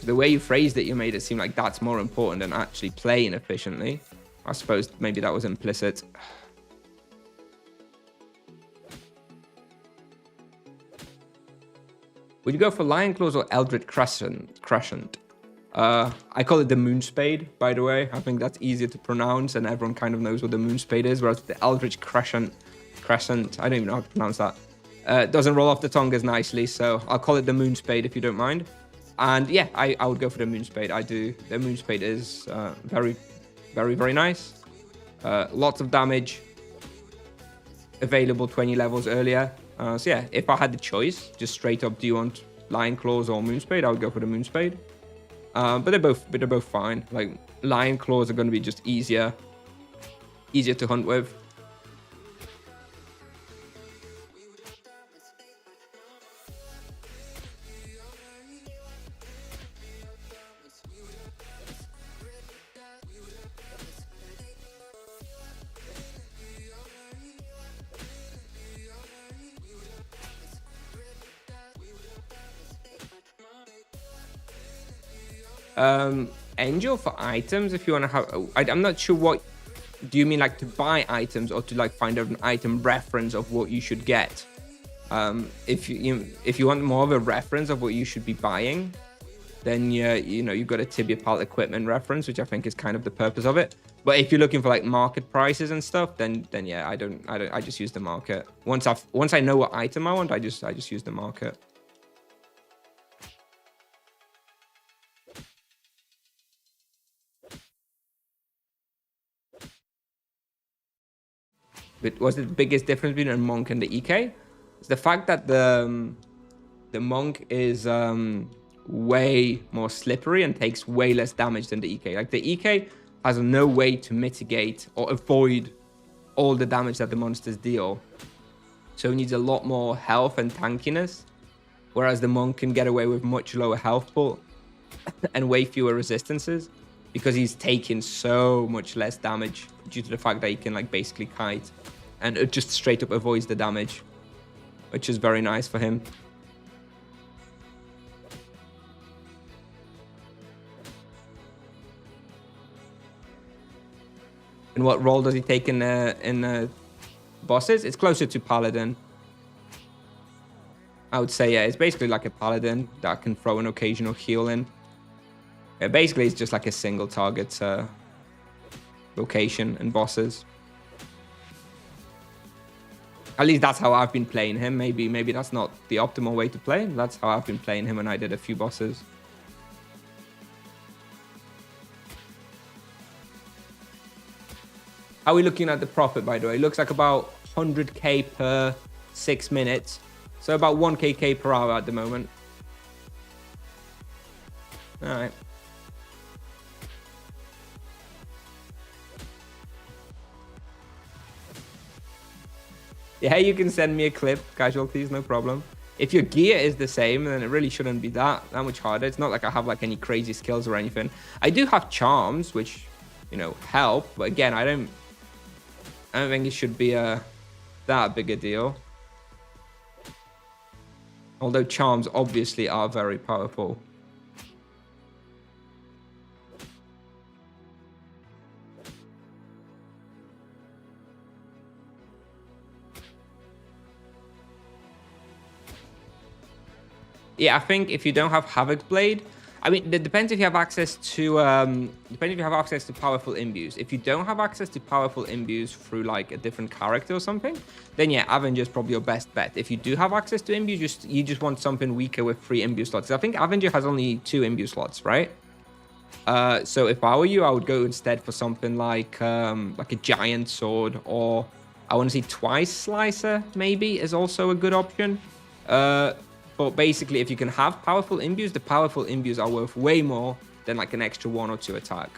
The way you phrased it, you made it seem like that's more important than actually playing efficiently. I suppose maybe that was implicit. Would you go for Lion Claws or Eldritch Crescent? I call it the Moon Spade, by the way. I think that's easier to pronounce and everyone kind of knows what the Moon Spade is, whereas the Eldritch Crescent, I don't even know how to pronounce that. Doesn't roll off the tongue as nicely, so I'll call it the Moon Spade if you don't mind. And yeah, I would go for the Moon Spade. I do. The Moon Spade is very, very, very nice. Lots of damage. Available 20 levels earlier. So yeah, if I had the choice, just straight up, do you want Lion Claws or Moon Spade? I would go for the Moon Spade. But they're both fine. Like Lion Claws are going to be just easier to hunt with. Angel for items if you want to have. I'm not sure what do you mean, like to buy items or to like find out an item reference of what you should get. If you want more of a reference of what you should be buying, then you've got a Tibia Pal equipment reference, which I think is kind of the purpose of it. But if you're looking for like market prices and stuff, then yeah, I just use the market. Once I know what item I want, I just use the market. But what's the biggest difference between a monk and the EK? It's the fact that the monk is way more slippery and takes way less damage than the EK. Like the EK has no way to mitigate or avoid all the damage that the monsters deal. So he needs a lot more health and tankiness, whereas the monk can get away with much lower health pool and way fewer resistances because he's taking so much less damage due to the fact that he can like basically kite and it just straight up avoids the damage, which is very nice for him. And what role does he take in bosses? It's closer to Paladin. I would say, yeah, it's basically like a Paladin that can throw an occasional heal in. Yeah, basically, it's just like a single target location and bosses. At least that's how I've been playing him. Maybe that's not the optimal way to play. That's how I've been playing him when I did a few bosses. How are we looking at the profit, by the way? It looks like about 100k per 6 minutes. So about 1k per hour at the moment. All right. Yeah, you can send me a clip, casualties, no problem. If your gear is the same, then it really shouldn't be that much harder. It's not like I have like any crazy skills or anything. I do have charms, which, help. But again, I don't think it should be that big a deal. Although charms obviously are very powerful. Yeah, I think if you don't have Havoc Blade, I mean, it depends if you have access to powerful imbues. If you don't have access to powerful imbues through like a different character or something, then yeah, Avenger is probably your best bet. If you do have access to imbues, you just want something weaker with 3 imbue slots. I think Avenger has only 2 imbue slots, right? So if I were you, I would go instead for something like a giant sword, or I want to see Twice Slicer maybe is also a good option. But basically, if you can have powerful imbues, the powerful imbues are worth way more than like an extra 1 or 2 attack.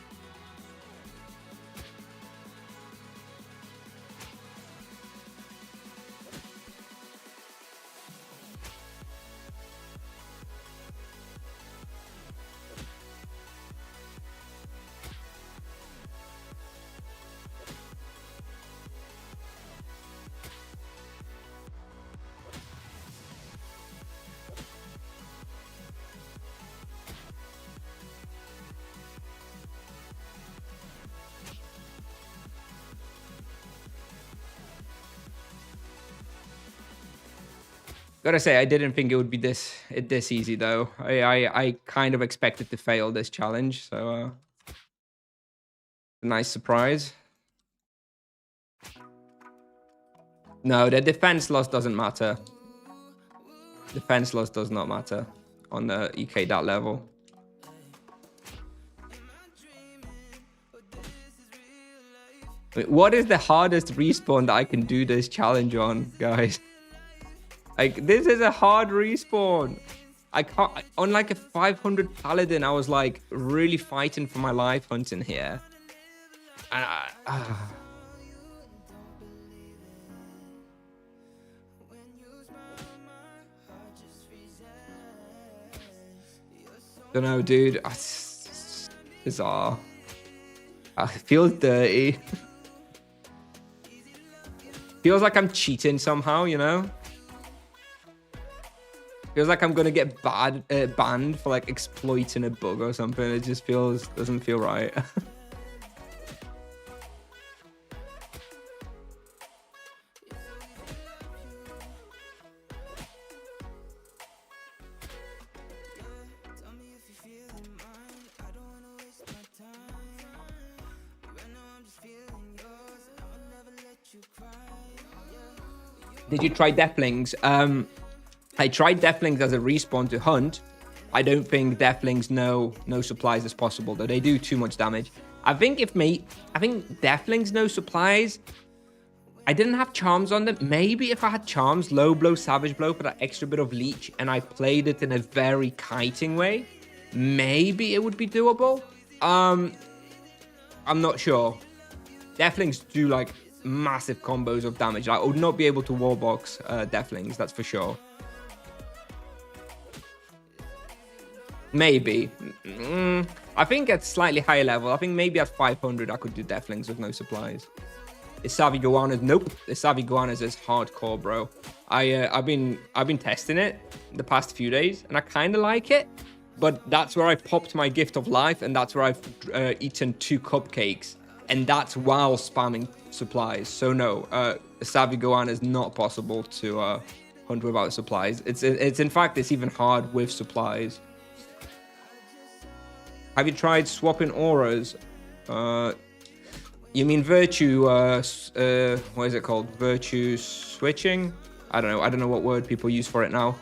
Gotta say, I didn't think it would be this easy though. I kind of expected to fail this challenge, so a nice surprise. No, the defense loss doesn't matter. Defense loss does not matter on the EK that level. Wait, what is the hardest respawn that I can do this challenge on, guys? Like, this is a hard respawn. I can't, on like a 500 paladin, I was like really fighting for my life hunting here. And don't know, dude. It's bizarre. I feel dirty. Feels like I'm cheating somehow, you know? Feels like I'm gonna get banned for like exploiting a bug or something. It just doesn't feel right. Did you try Deathlings? I tried Deathlings as a respawn to hunt. I don't think Deathlings no supplies is possible, though they do too much damage. I think Deathlings no supplies. I didn't have charms on them. Maybe if I had charms, low blow, savage blow for that extra bit of leech, and I played it in a very kiting way, maybe it would be doable. I'm not sure. Deathlings do like massive combos of damage. I would not be able to wallbox Deathlings, that's for sure. Maybe. I think at slightly higher level, I think maybe at 500 I could do Deathlings with no supplies. Is Savvy Goannas? Nope. The Savvy Goannas is hardcore, bro. I've been testing it the past few days, and I kind of like it. But that's where I popped my gift of life, and that's where I've eaten 2 cupcakes, and that's while spamming supplies. So no, Savvy Goanna is not possible to hunt without supplies. It's in fact it's even hard with supplies. Have you tried swapping auras? You mean virtue? What is it called? Virtue switching? I don't know what word people use for it now.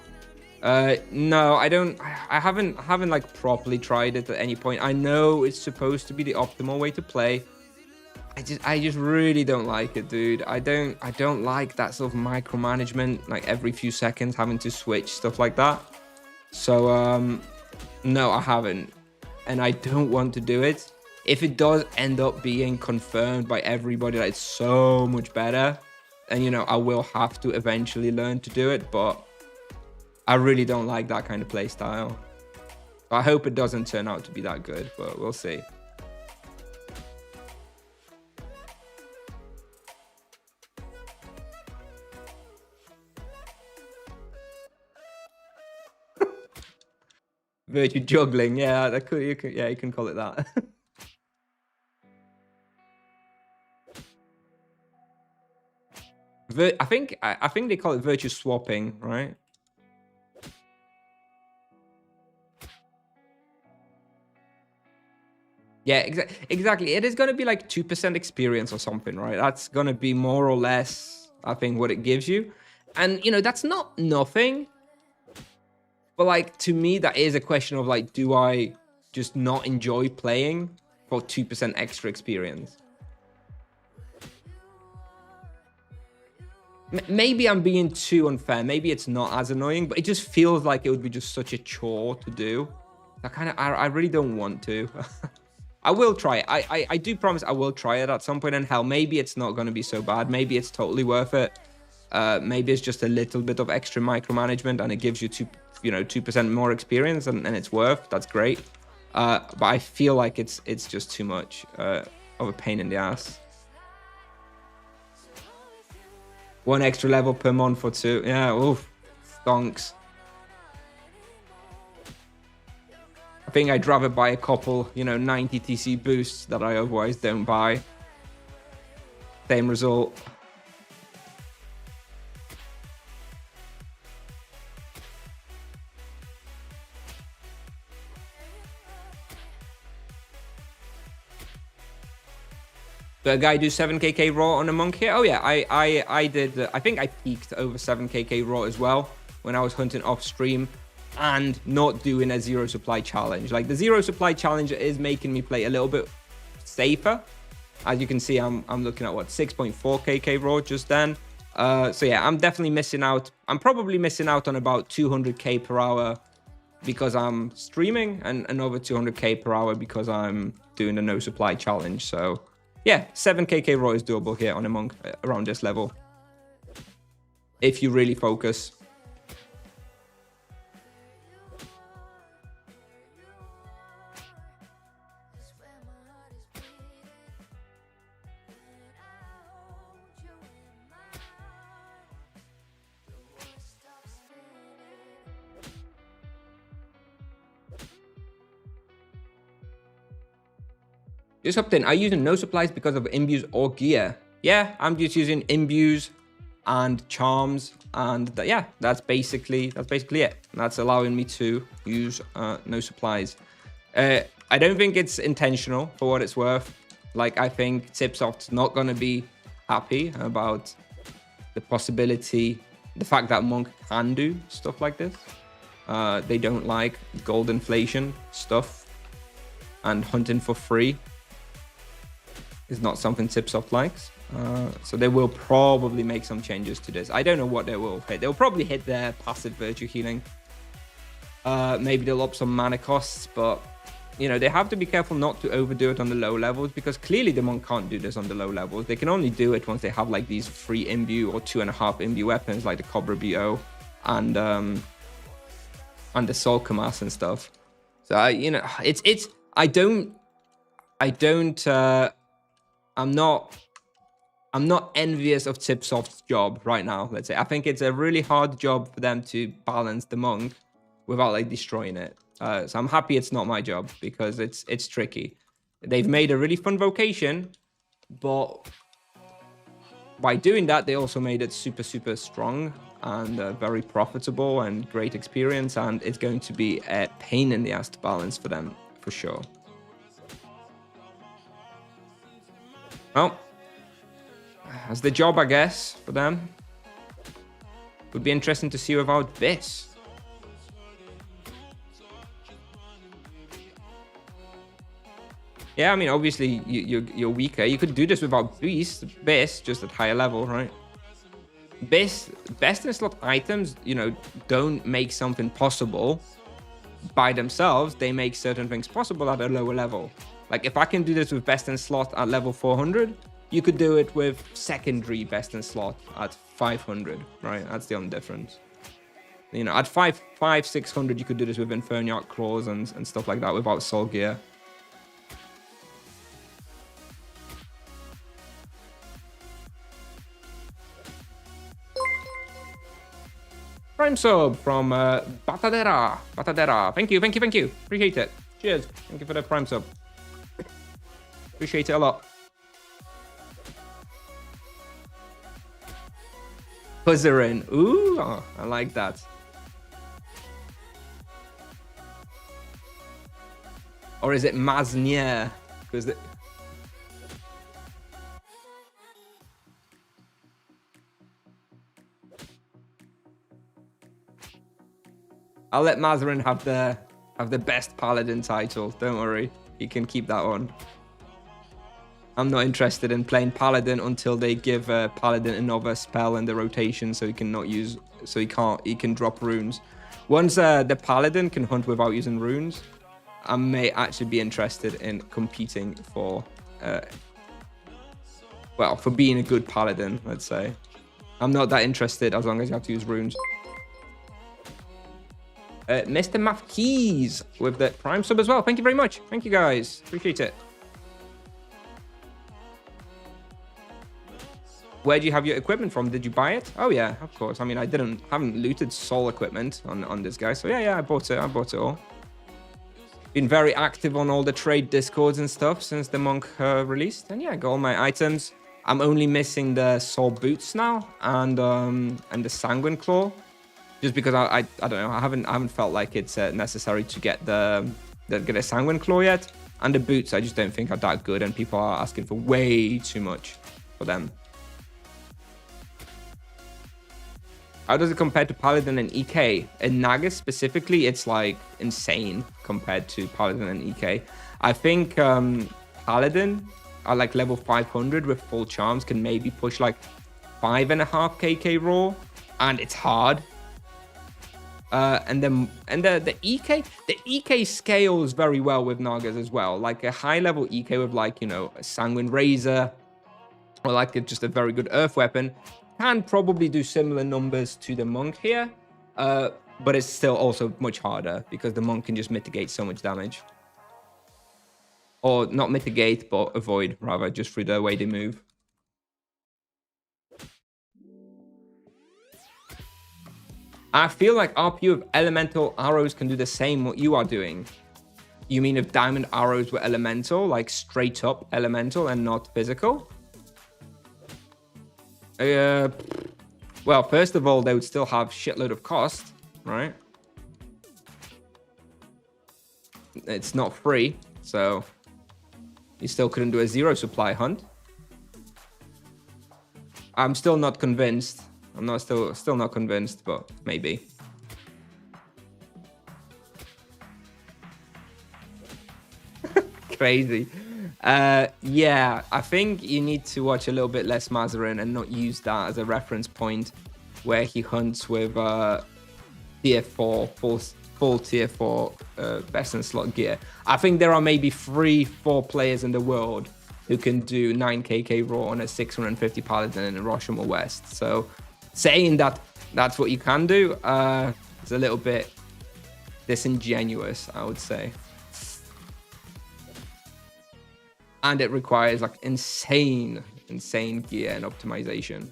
No, I don't. I haven't like properly tried it at any point. I know it's supposed to be the optimal way to play. I just really don't like it, dude. I don't like that sort of micromanagement, like every few seconds having to switch stuff like that. So no, I haven't, and I don't want to do it. If it does end up being confirmed by everybody that it's so much better, and you know, I will have to eventually learn to do it, but I really don't like that kind of play style. I hope it doesn't turn out to be that good, but we'll see. Virtue juggling, yeah, you can call it that. I think they call it virtue swapping, right? Yeah, exactly. It is going to be like 2% experience or something, right? That's going to be more or less, I think, what it gives you. And, you know, that's not nothing. But, like, to me, that is a question of, like, do I just not enjoy playing for 2% extra experience? Maybe I'm being too unfair. Maybe it's not as annoying, but it just feels like it would be just such a chore to do. I really don't want to. I will try it. I do promise I will try it at some point, and hell, maybe it's not going to be so bad. Maybe it's totally worth it. Maybe it's just a little bit of extra micromanagement, and it gives you 2% more experience, and it's worth. That's great. But I feel like it's just too much of a pain in the ass. 1 extra level per month or 2. Yeah, oof, stonks. I think I'd rather buy a couple, 90 TC boosts that I otherwise don't buy. Same result. Did a guy do 7kk raw on a monk here? Oh yeah, I did. I think I peaked over 7kk raw as well when I was hunting off stream and not doing a zero supply challenge. Like the zero supply challenge is making me play a little bit safer. As you can see, I'm looking at what 6.4kk raw just then. So yeah, I'm definitely missing out. I'm probably missing out on about 200k per hour because I'm streaming, and another 200k per hour because I'm doing a no supply challenge. So yeah, 7kk raw is doable here on a monk around this level if you really focus. Just hopped in. Are you using no supplies because of imbues or gear? Yeah, I'm just using imbues and charms, and yeah, that's basically it. That's allowing me to use no supplies. I don't think it's intentional for what it's worth. Like, I think Tipsoft's not gonna be happy about the possibility, the fact that Monk can do stuff like this. They don't like gold inflation stuff, and hunting for free is not something Tipsoft likes. So they will probably make some changes to this. I don't know what they will hit. They'll probably hit their passive virtue healing. Maybe they'll up some mana costs, but you know, they have to be careful not to overdo it on the low levels, because clearly the monk can't do this on the low levels. They can only do it once they have like these 3 imbue or 2.5 imbue weapons like the Cobra BO and the Soul Kamas and stuff. So you know, I'm not envious of Tipsoft's job right now, let's say. I think it's a really hard job for them to balance the monk without like destroying it. So I'm happy it's not my job, because it's tricky. They've made a really fun vocation, but by doing that, they also made it super, super strong and very profitable and great experience. And it's going to be a pain in the ass to balance for them, for sure. Well, that's the job, I guess, for them. Would be interesting to see without this. Yeah, I mean, obviously you're weaker. You could do this without Beast, just at higher level, right? Best in slot items, you know, don't make something possible by themselves. They make certain things possible at a lower level. Like if I can do this with best in slot at level 400, you could do it with secondary best in slot at 500, right? That's the only difference. You know, at 600, you could do this with Inferniarch Claws and stuff like that without Soul Gear. Prime sub from Batadera. Thank you. Appreciate it. Cheers. Thank you for the prime sub. Appreciate it a lot. Puzzerin. Ooh, oh, I like that. Or is it Kusnier? Because I'll let Mazarin have the best paladin title. Don't worry, he can keep that on. I'm not interested in playing paladin until they give paladin another spell in the rotation, so he cannot use, so he can drop runes. Once the paladin can hunt without using runes, I may actually be interested in competing for, well, for being a good paladin, let's say. I'm not that interested as long as you have to use runes. Mr. Mafkeys with the prime sub as well. Thank you very much. Thank you guys. Appreciate it. Where do you have your equipment from? Did you buy it? Oh yeah, of course. I mean, I haven't looted soul equipment on this guy. So yeah, I bought it. I bought it all. Been very active on all the trade discords and stuff since the monk released. And yeah, I got all my items. I'm only missing the soul boots now and the sanguine claw. Just because I don't know, I haven't felt like it's necessary to get a sanguine claw yet. And the boots, I just don't think are that good, and people are asking for way too much for them. How does it compare to Paladin and EK? In Naga specifically, it's like insane compared to Paladin and EK. I think Paladin at like level 500 with full charms can maybe push like 5.5 KK raw, and it's hard. And the EK scales very well with Nagas as well. Like a high level EK with like, you know, a Sanguine Razor or like just a very good earth weapon can probably do similar numbers to the monk here. But it's still also much harder because the monk can just mitigate so much damage. Or not mitigate, but avoid rather, just through the way they move. I feel like RPU of elemental arrows can do the same what you are doing. You mean if diamond arrows were elemental, like straight up elemental and not physical? Well, first of all, they would still have shitload of cost, right? It's not free, so you still couldn't do a zero supply hunt. I'm still not convinced. I'm not still not convinced, but maybe. Crazy. Yeah, I think you need to watch a little bit less Mazarin and not use that as a reference point where he hunts with tier 4, full tier 4 best in slot gear. I think there are maybe 3-4 players in the world who can do 9 KK raw on a 650 Paladin in Rosham West. So saying that that's what you can do is a little bit disingenuous, I would say. And it requires like insane gear and optimization.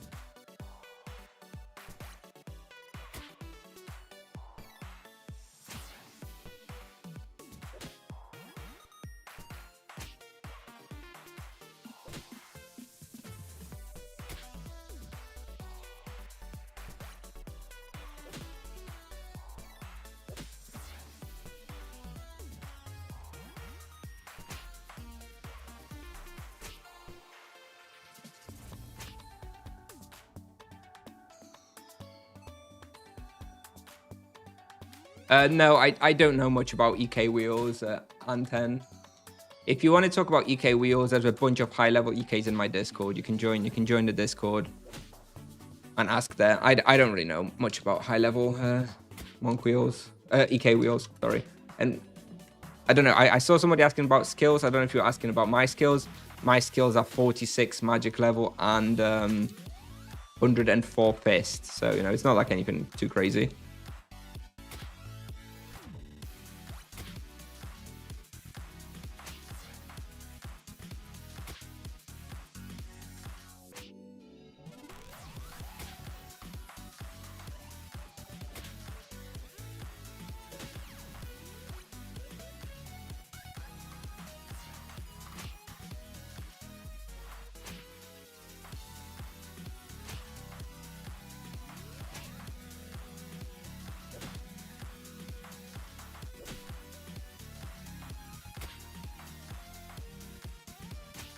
No, I don't know much about EK wheels, Anten. If you want to talk about EK wheels, there's a bunch of high-level EKs in my Discord. You can join the Discord and ask there. I don't really know much about high-level monk wheels, EK wheels, sorry. And I don't know, I saw somebody asking about skills. I don't know if you're asking about my skills. My skills are 46 magic level and 104 fist. So, you know, it's not like anything too crazy.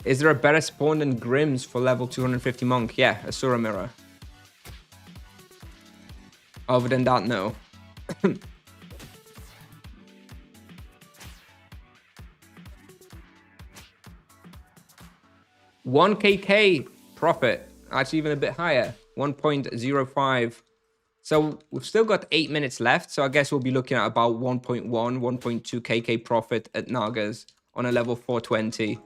Is there a better spawn than Grimm's for level 250 monk? Yeah, Asura Mirror. Other than that, no. 1 KK profit, actually even a bit higher, 1.05. So we've still got 8 minutes left. So I guess we'll be looking at about 1.1, 1.2 KK profit at Nagas on a level 420.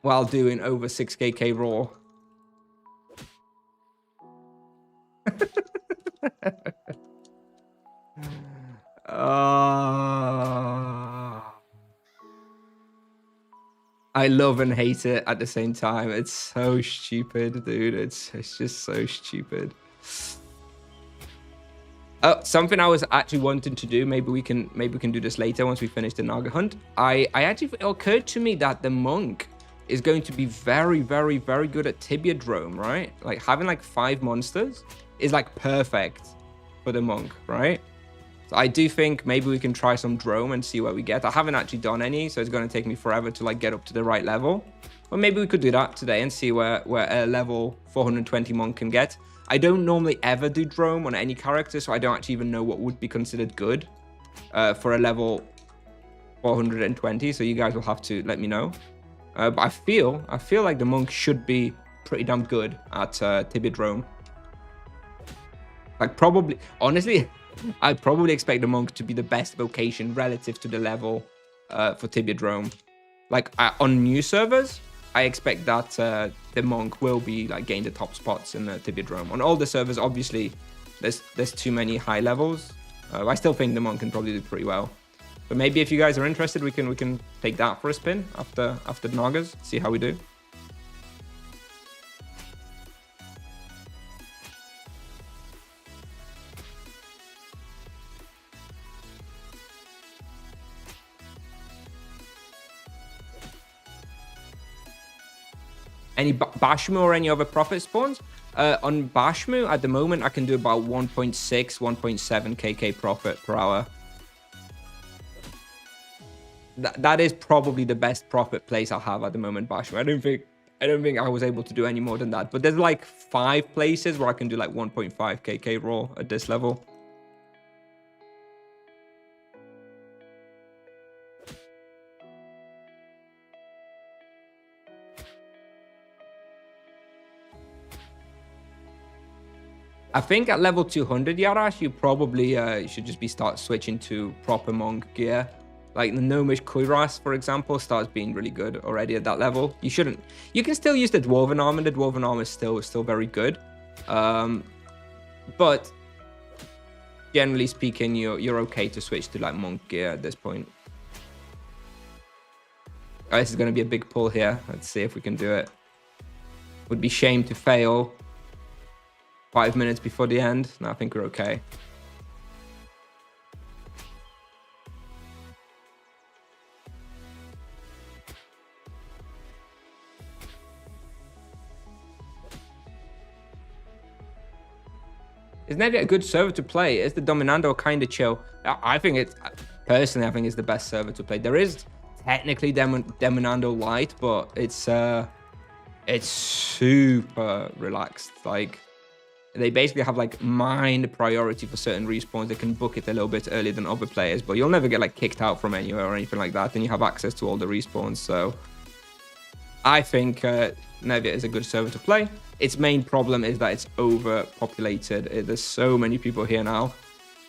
While doing over 6 KK raw. I love and hate it at the same time. It's so stupid, dude. It's just so stupid. Oh, something I was actually wanting to do. Maybe we can do this later once we finish the Naga hunt. It occurred to me that the monk is going to be very, very, very good at Tibidrome, right? Like having like 5 monsters is like perfect for the monk, right? I do think maybe we can try some Drome and see where we get. I haven't actually done any, so it's going to take me forever to like get up to the right level. But maybe we could do that today and see where a level 420 monk can get. I don't normally ever do Drome on any character, so I don't actually even know what would be considered good for a level 420. So you guys will have to let me know. But I feel like the monk should be pretty damn good at Tibidrome. Like probably, honestly, I probably expect the monk to be the best vocation relative to the level for Tibidrome. Like on new servers, I expect that the monk will be like gain the top spots in the Tibidrome. On older servers, obviously, there's too many high levels. I still think the monk can probably do pretty well. But maybe if you guys are interested, we can take that for a spin after Nagas, see how we do. Any Bashmu or any other profit spawns? On Bashmu, at the moment, I can do about 1.6, 1.7 KK profit per hour. That is probably the best profit place I have at the moment, Bashmu. I don't think I was able to do any more than that. But there's like 5 places where I can do like 1.5 KK raw at this level. I think at level 200, Yarash, you probably should just start switching to proper monk gear. Like the Gnomish Kuiras, for example, starts being really good already at that level. You can still use the Dwarven Armor. The Dwarven Armor is still very good. But generally speaking, you're okay to switch to like monk gear at this point. Oh, this is going to be a big pull here. Let's see if we can do it. Would be shame to fail. 5 minutes before the end. No, I think we're okay. Is Naga a good server to play? Is the Dominando kind of chill? I think it's, personally, I think it's the best server to play. There is technically Dominando Light, but it's super relaxed. Like, they basically have like mind priority for certain respawns. They can book it a little bit earlier than other players, but you'll never get like kicked out from anywhere or anything like that. And you have access to all the respawns. So I think Naga is a good server to play. Its main problem is that it's overpopulated. There's so many people here now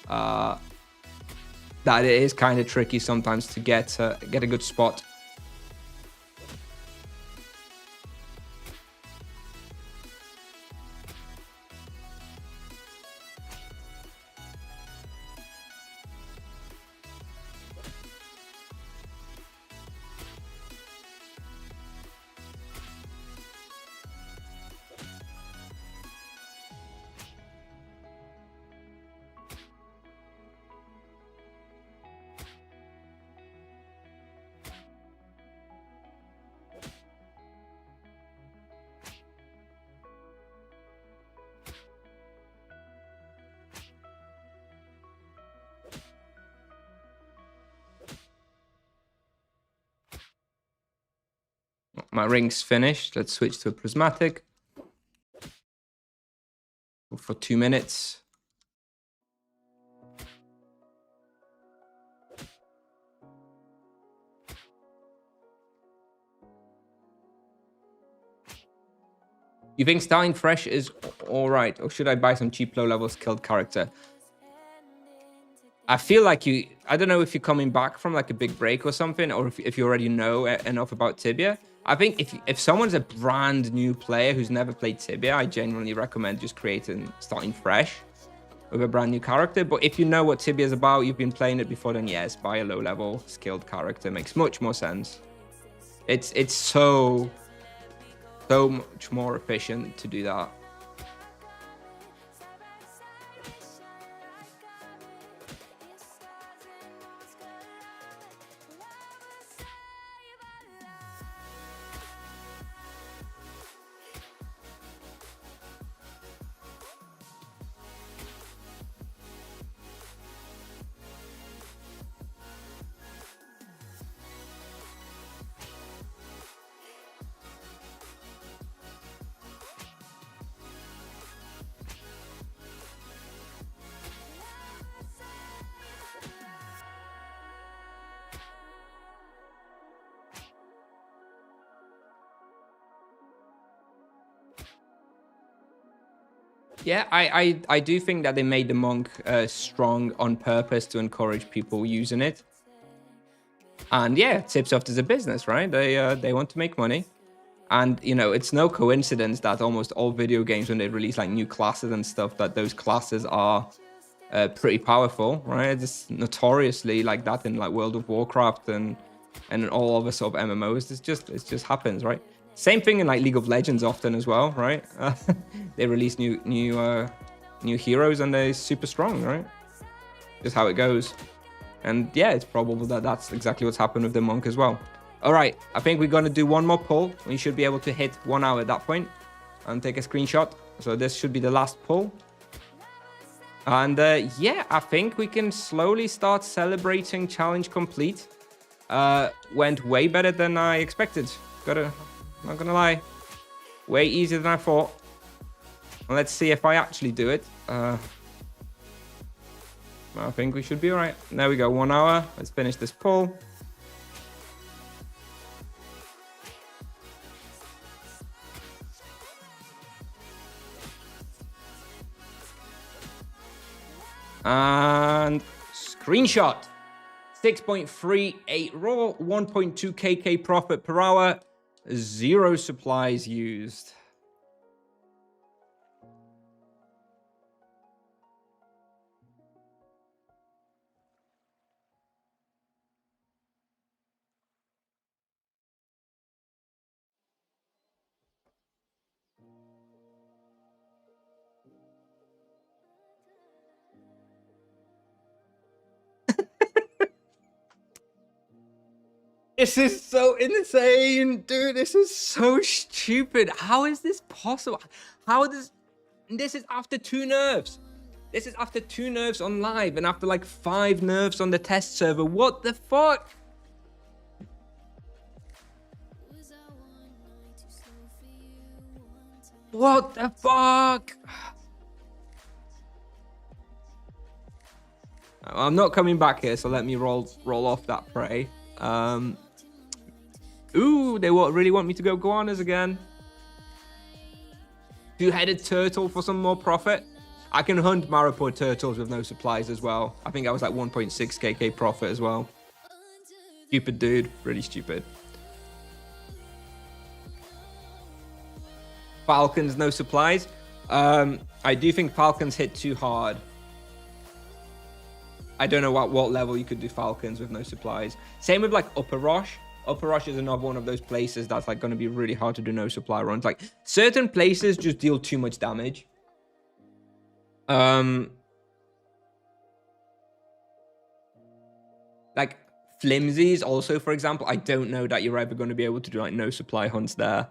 that it is kind of tricky sometimes to get a good spot. My ring's finished. Let's switch to a prismatic for 2 minutes. You think starting fresh is all right, or should I buy some cheap low-level skilled character? I feel like I don't know if you're coming back from like a big break or something, or if you already know enough about Tibia. I think if someone's a brand new player who's never played Tibia, I genuinely recommend just starting fresh with a brand new character. But if you know what Tibia is about, you've been playing it before, then yes, buy a low-level skilled character. Makes much more sense. It's so much more efficient to do that. Yeah, I do think that they made the monk strong on purpose to encourage people using it. And yeah, Tipsoft is a business, right? They want to make money. And, you know, it's no coincidence that almost all video games, when they release like new classes and stuff, that those classes are pretty powerful, right? It's notoriously like that in like World of Warcraft and in all other sort of MMOs. It just happens, right? Same thing in like League of Legends often as well, right? They release new heroes and they're super strong, right? Just how it goes. And yeah, it's probable that that's exactly what's happened with the monk as well. All right, I think we're going to do one more pull. We should be able to hit 1 hour at that point and take a screenshot. So this should be the last pull. And yeah, I think we can slowly start celebrating challenge complete. Went way better than I expected. Not gonna lie. Way easier than I thought. And let's see if I actually do it. I think we should be all right. There we go, 1 hour. Let's finish this pull. And screenshot. 6.38 raw, 1.2 KK profit per hour, 0 supplies used. This is so insane, dude. This is so stupid. How is this possible? This is after 2 nerfs. This is after 2 nerfs on live and after like 5 nerfs on the test server. What the fuck? What the fuck? I'm not coming back here, so let me roll off that prey. Ooh, they really want me to go Guanas again. 2-headed turtle for some more profit. I can hunt Maripor turtles with no supplies as well. I think I was like 1.6 KK profit as well. Stupid dude, really stupid. Falcons, no supplies. I do think Falcons hit too hard. I don't know at what level you could do Falcons with no supplies. Same with like Upper Rosh. Upper Rosh is another one of those places that's like going to be really hard to do no supply runs. Like certain places just deal too much damage. Like Flimsies also, for example, I don't know that you're ever going to be able to do like no supply hunts there.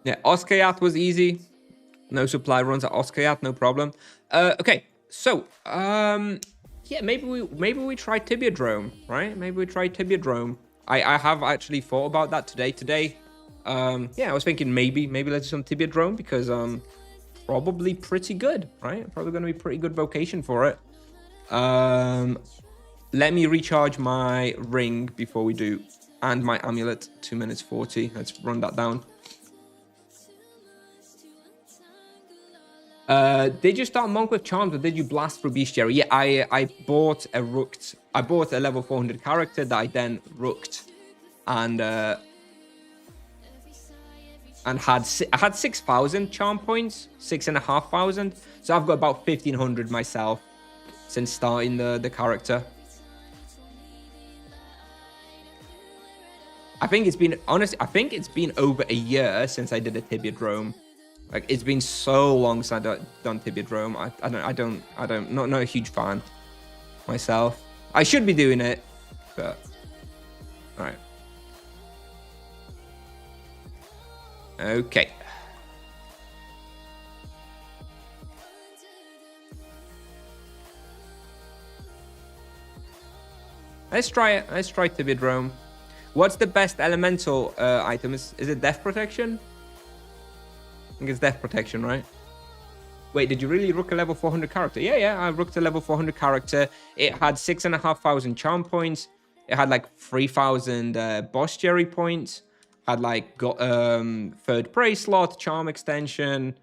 Yeah, Oskayat was easy. No supply runs at Oskayat, no problem. Okay, so yeah, maybe we try Tibidrome, right? Maybe we try Tibidrome. I have actually thought about that today. Yeah, I was thinking maybe let's do some Tibidrome because probably pretty good, right? Probably going to be pretty good vocation for it. Let me recharge my ring before we do, and my amulet. 2 minutes 40. Let's run that down. Did you start monk with charms or did you blast through bestiary? Yeah, I bought a rooked. I bought a level 400 character that I then rooked, and I had 6,000 charm points, 6,500. So I've got about 1,500 myself since starting the character. I think it's been over a year since I did a Tibidrome. Like it's been so long since I've done Tibidrome. Not a huge fan myself. I should be doing it, but all right. Okay. Let's try it. Let's try Tibidrome. What's the best elemental item? Is it death protection? I think it's death protection, right? Wait, did you really rook a level 400 character? Yeah, I rooked a level 400 character. It had 6,500 charm points. It had like 3,000 boss Jerry points. Had like got third prey slot, charm extension,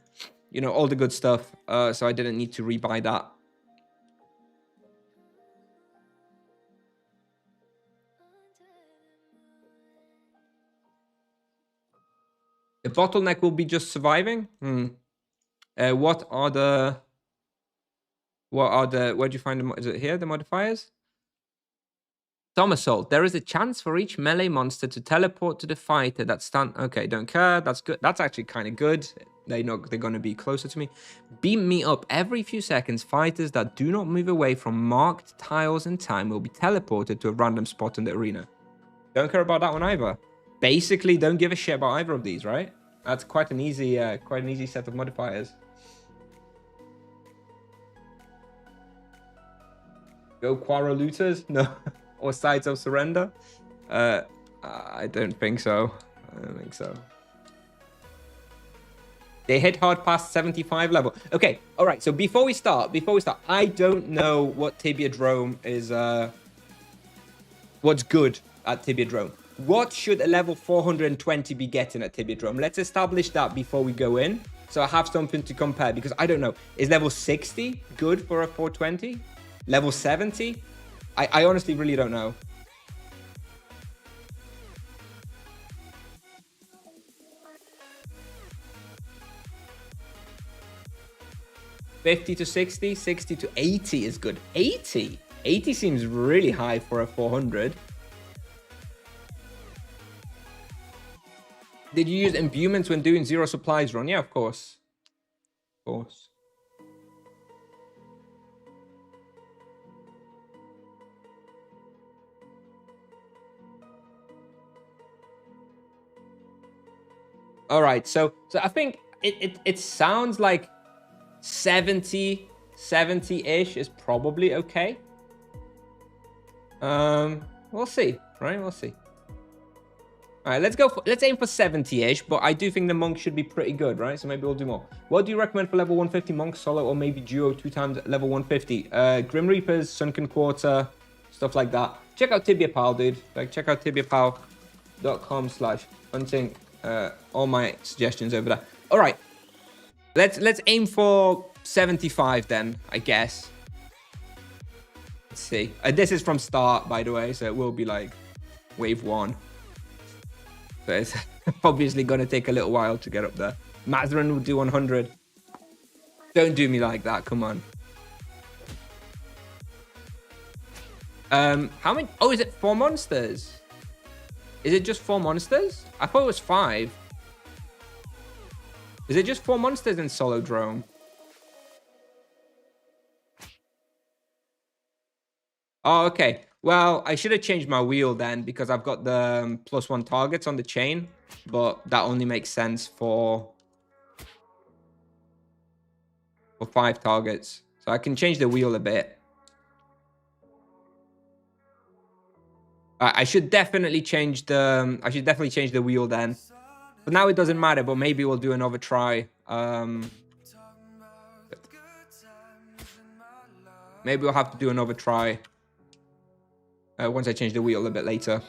you know, all the good stuff. So I didn't need to rebuy that. The bottleneck will be just surviving. Where'd you find them? Is it here, the modifiers? Somersault. There is a chance for each melee monster to teleport to the fighter that stand. Okay, don't care. That's good. That's actually kind of good. They know they're going to be closer to me. Beam me up every few seconds. Fighters that do not move away from marked tiles in time will be teleported to a random spot in the arena. Don't care about that one either. Basically, don't give a shit about either of these, right? That's quite an easy set of modifiers. Go Quarrel Looters? No. Or Sides of Surrender? I don't think so. They hit hard past 75 level. Okay, all right. So before we start, I don't know what Tibidrome is. What's good at Tibidrome? What should a level 420 be getting at Tibidrome? Let's establish that before we go in, so I have something to compare, because I don't know. Is level 60 good for a 420? Level 70? I honestly really don't know. $50 to $60, $60 to $80 is good. $80 seems really high for a 400. Did you use imbuements when doing zero supplies run? Yeah, of course. Of course. All right, so I think it sounds like 70-ish is probably okay. We'll see, right? We'll see. All right, let's aim for 70-ish, but I do think the monk should be pretty good, right? So maybe we'll do more. What do you recommend for level 150 monk solo, or maybe duo 2 times level 150? Grim Reapers, Sunken Quarter, stuff like that. Check out Tibia Pal, dude. Like, check out tibiapal.com/hunting. All my suggestions over there. All right, let's aim for 75 then, I guess. Let's see. This is from start, by the way, so it will be like wave 1. So it's obviously going to take a little while to get up there. Mazarin will do 100. Don't do me like that. Come on. How many? Oh, is it 4 monsters? Is it just 4 monsters? I thought it was 5. Is it just 4 monsters in solo Drome? Oh, okay. Well, I should have changed my wheel then, because I've got the +1 targets on the chain, but that only makes sense for 5 targets. So I can change the wheel a bit. I should definitely change the wheel then. But now it doesn't matter, but maybe we'll do another try. Maybe we'll have to do another try. Once I change the wheel a bit later.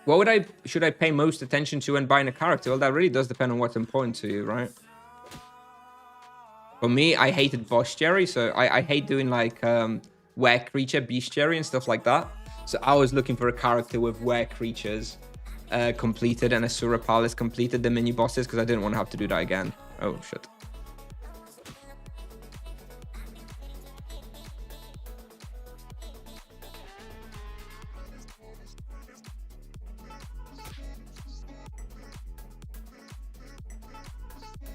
What should I pay most attention to when buying a character? Well, that really does depend on what's important to you, right? For me, I hated boss Jerry, so I hate doing like were creature, bestiary and stuff like that. So I was looking for a character with were creatures completed and Asura Palace completed, the mini bosses, because I didn't want to have to do that again. Oh shit.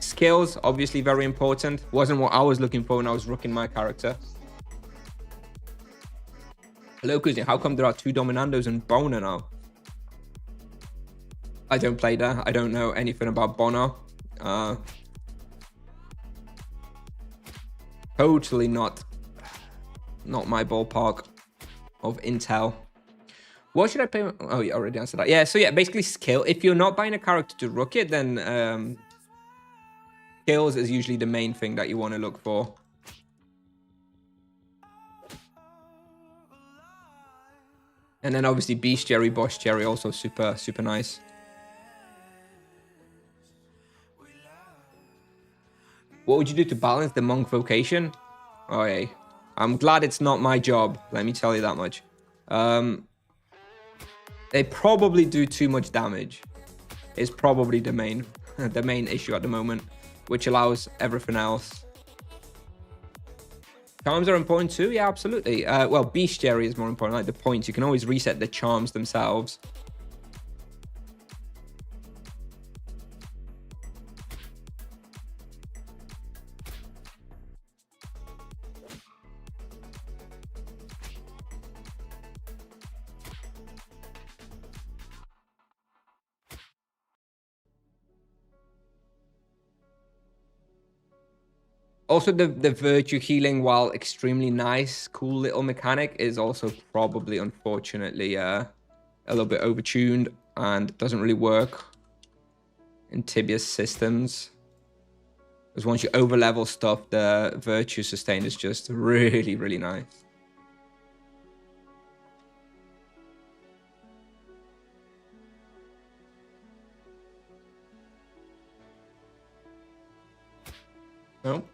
Skills, obviously very important. Wasn't what I was looking for when I was rooking my character. Hello, Kusnier. How come there are 2 Dominandos and Bono now? I don't play there. I don't know anything about Bono. Totally not my ballpark of intel. What should I pay? Oh, you already answered that. Yeah, so yeah, basically skill. If you're not buying a character to rook it, then skills is usually the main thing that you want to look for. And then obviously bestiary, bostiary, also super, super nice. What would you do to balance the monk vocation? Oh, yeah. I'm glad it's not my job. Let me tell you that much. They probably do too much damage. It's probably the main issue at the moment, which allows everything else. Charms are important too. Yeah, absolutely. Well, bestiary is more important. Like the points, you can always reset the charms themselves. Also, the virtue healing, while extremely nice, cool little mechanic, is also probably, unfortunately, a little bit overtuned and doesn't really work in Tibia's systems. Because once you overlevel stuff, the virtue sustain is just really, really nice. No.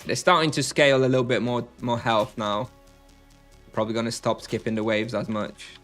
They're starting to scale a little bit more health now. Probably going to stop skipping the waves as much.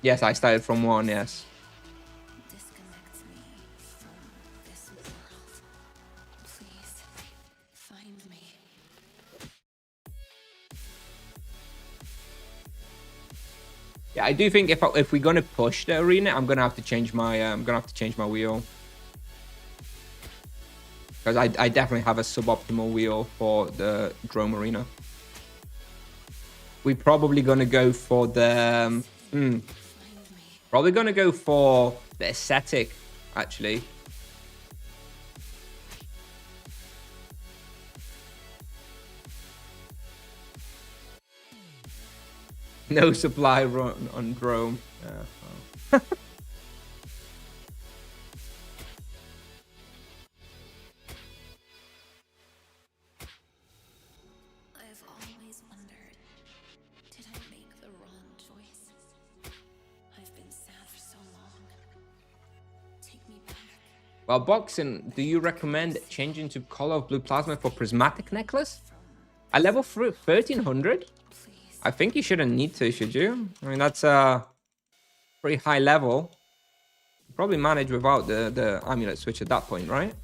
Yes, I started from 1, yes. Disconnect me from this world. Please find me. Yeah, I do think if we're gonna push the arena, I'm gonna have to change my wheel. Because I definitely have a suboptimal wheel for the Drome arena. We're probably gonna go for the probably gonna go for the aesthetic, actually. No supply run on Drome. Well. I've always wondered, did I make the wrong choice? I've been sad for so long. Take me back. Well, boxing, do you recommend changing to Color of Blue Plasma for Prismatic Necklace? At level 1300? I think you shouldn't need to, should you? I mean, that's a pretty high level. You probably manage without the amulet switch at that point, right?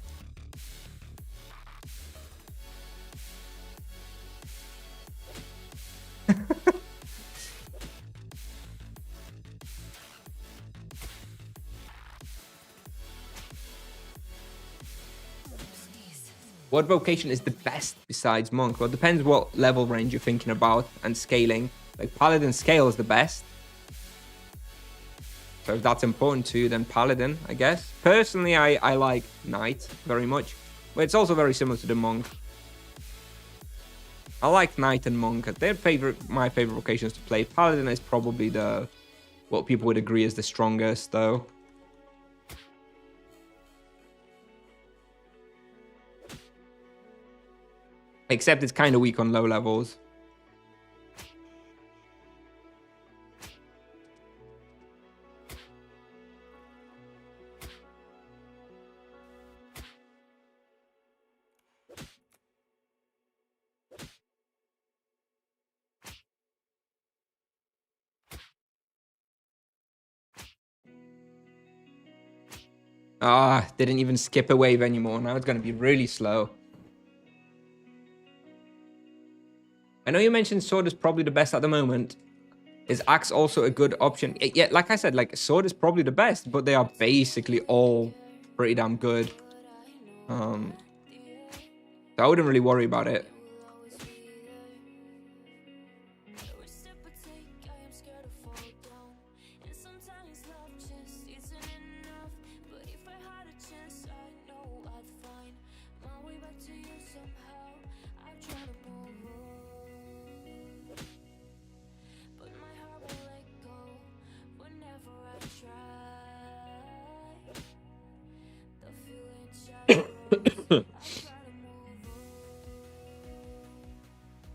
What vocation is the best besides monk? Well, it depends what level range you're thinking about and scaling. Like paladin scale is the best. So if that's important to you, then paladin, I guess. Personally, I like knight very much. But it's also very similar to the monk. I like knight and monk. They're my favorite vocations to play. Paladin is probably what people would agree is the strongest, though. Except it's kind of weak on low levels. Didn't even skip a wave anymore. Now it's going to be really slow. I know you mentioned sword is probably the best at the moment. Is axe also a good option? Yeah, like I said, like sword is probably the best, but they are basically all pretty damn good. So I wouldn't really worry about it.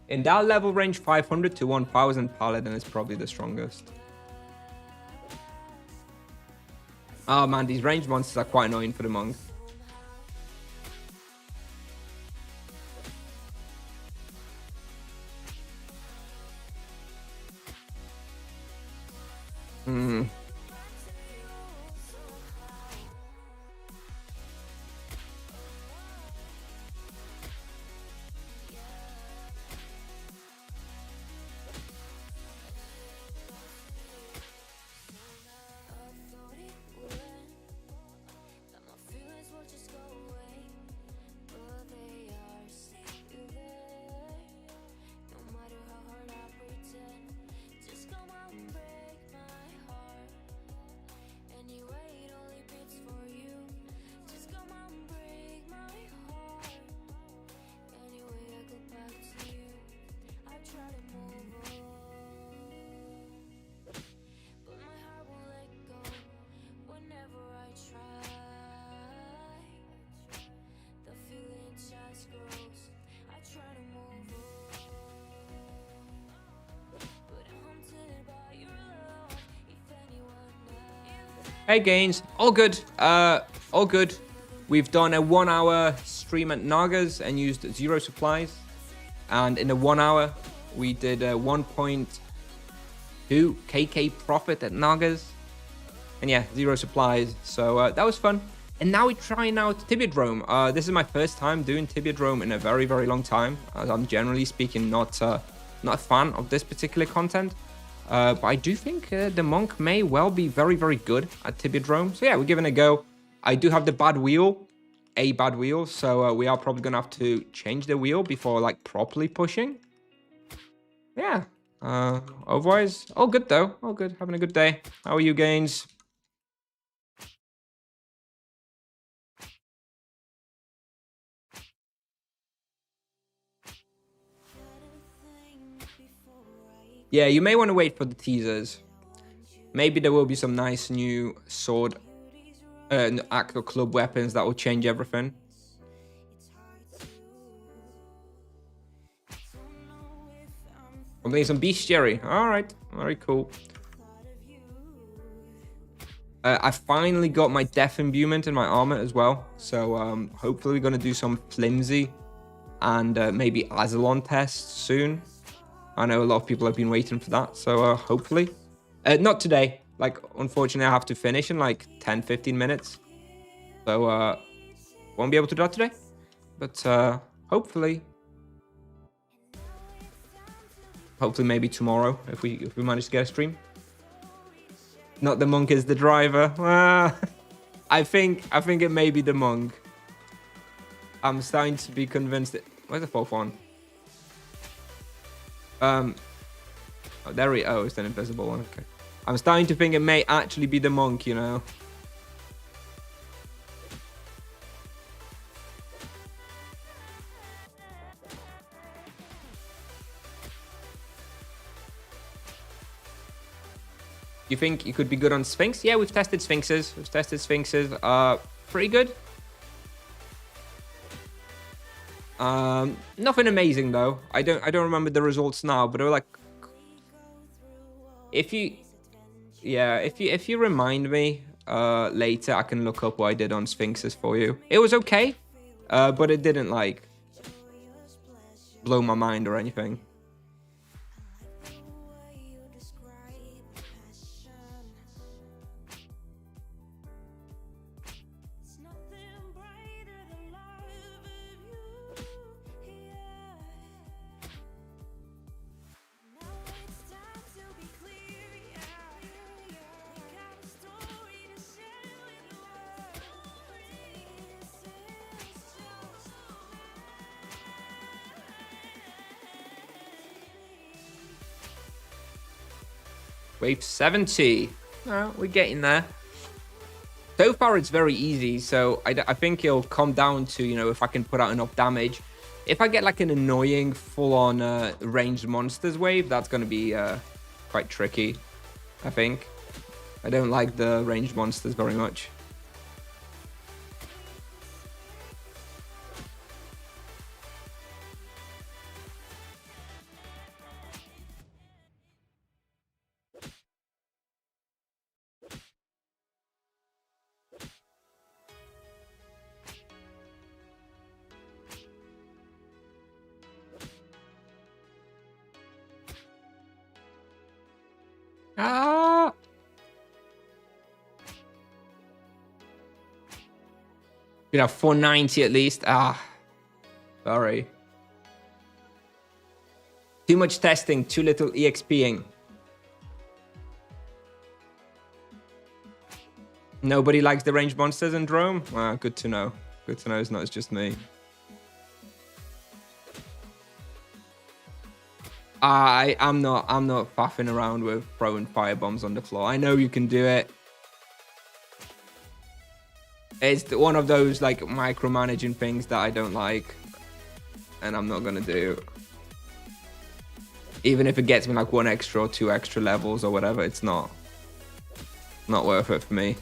In that level range, 500 to 1000, Paladin is probably the strongest. Oh man, these ranged monsters are quite annoying for the monk. Hey Gains, all good. All good. We've done a 1 hour stream at Naga's and used 0 supplies. And in a 1 hour, we did a 1.2 KK profit at Naga's. And yeah, 0 supplies. So that was fun. And now we're trying out Tibidrome. This is my first time doing Tibidrome in a very, very long time. As I'm generally speaking not a fan of this particular content. But I do think the monk may well be very, very good at Tibidrome. So yeah, we're giving it a go. I do have the bad wheel, so we are probably going to have to change the wheel before like properly pushing. Yeah, otherwise, all good though. All good, having a good day. How are you, Gains? Yeah, you may want to wait for the teasers. Maybe there will be some nice new sword, act or club weapons that will change everything. I'm playing some bestiary. All right, very cool. I finally got my death imbuement in my armor as well. So hopefully we're going to do some flimsy and maybe Azalon tests soon. I know a lot of people have been waiting for that. So hopefully. Not today. Like, unfortunately, I have to finish in like 10-15 minutes. So won't be able to do that today. But hopefully maybe tomorrow if we manage to get a stream. Not the monk is the driver. I think it may be the monk. I'm starting to be convinced that... Where's the fourth one? Oh, there he... Oh, it's an invisible one. Okay. I'm starting to think it may actually be the monk, you know. You think you could be good on Sphinx? Yeah, we've tested Sphinxes. Pretty good. Nothing amazing though. I don't remember the results now, but they were like, if you remind me later, I can look up what I did on Sphinxes for you. It was okay, but it didn't like blow my mind or anything. Wave 70. We're getting there. So far, it's very easy. So I think it'll come down to, you know, if I can put out enough damage. If I get like an annoying full-on ranged monsters wave, that's going to be quite tricky, I think. I don't like the ranged monsters very much. Ah! You know, 490 at least. Ah, sorry. Too much testing, too little EXPing. Nobody likes the ranged monsters in Drome? Well, good to know. Good to know it's not just me. I'm not faffing around with throwing firebombs on the floor. I know you can do it. It's one of those like micromanaging things that I don't like, and I'm not gonna do. Even if it gets me like 1 extra or 2 extra levels or whatever, it's not worth it for me.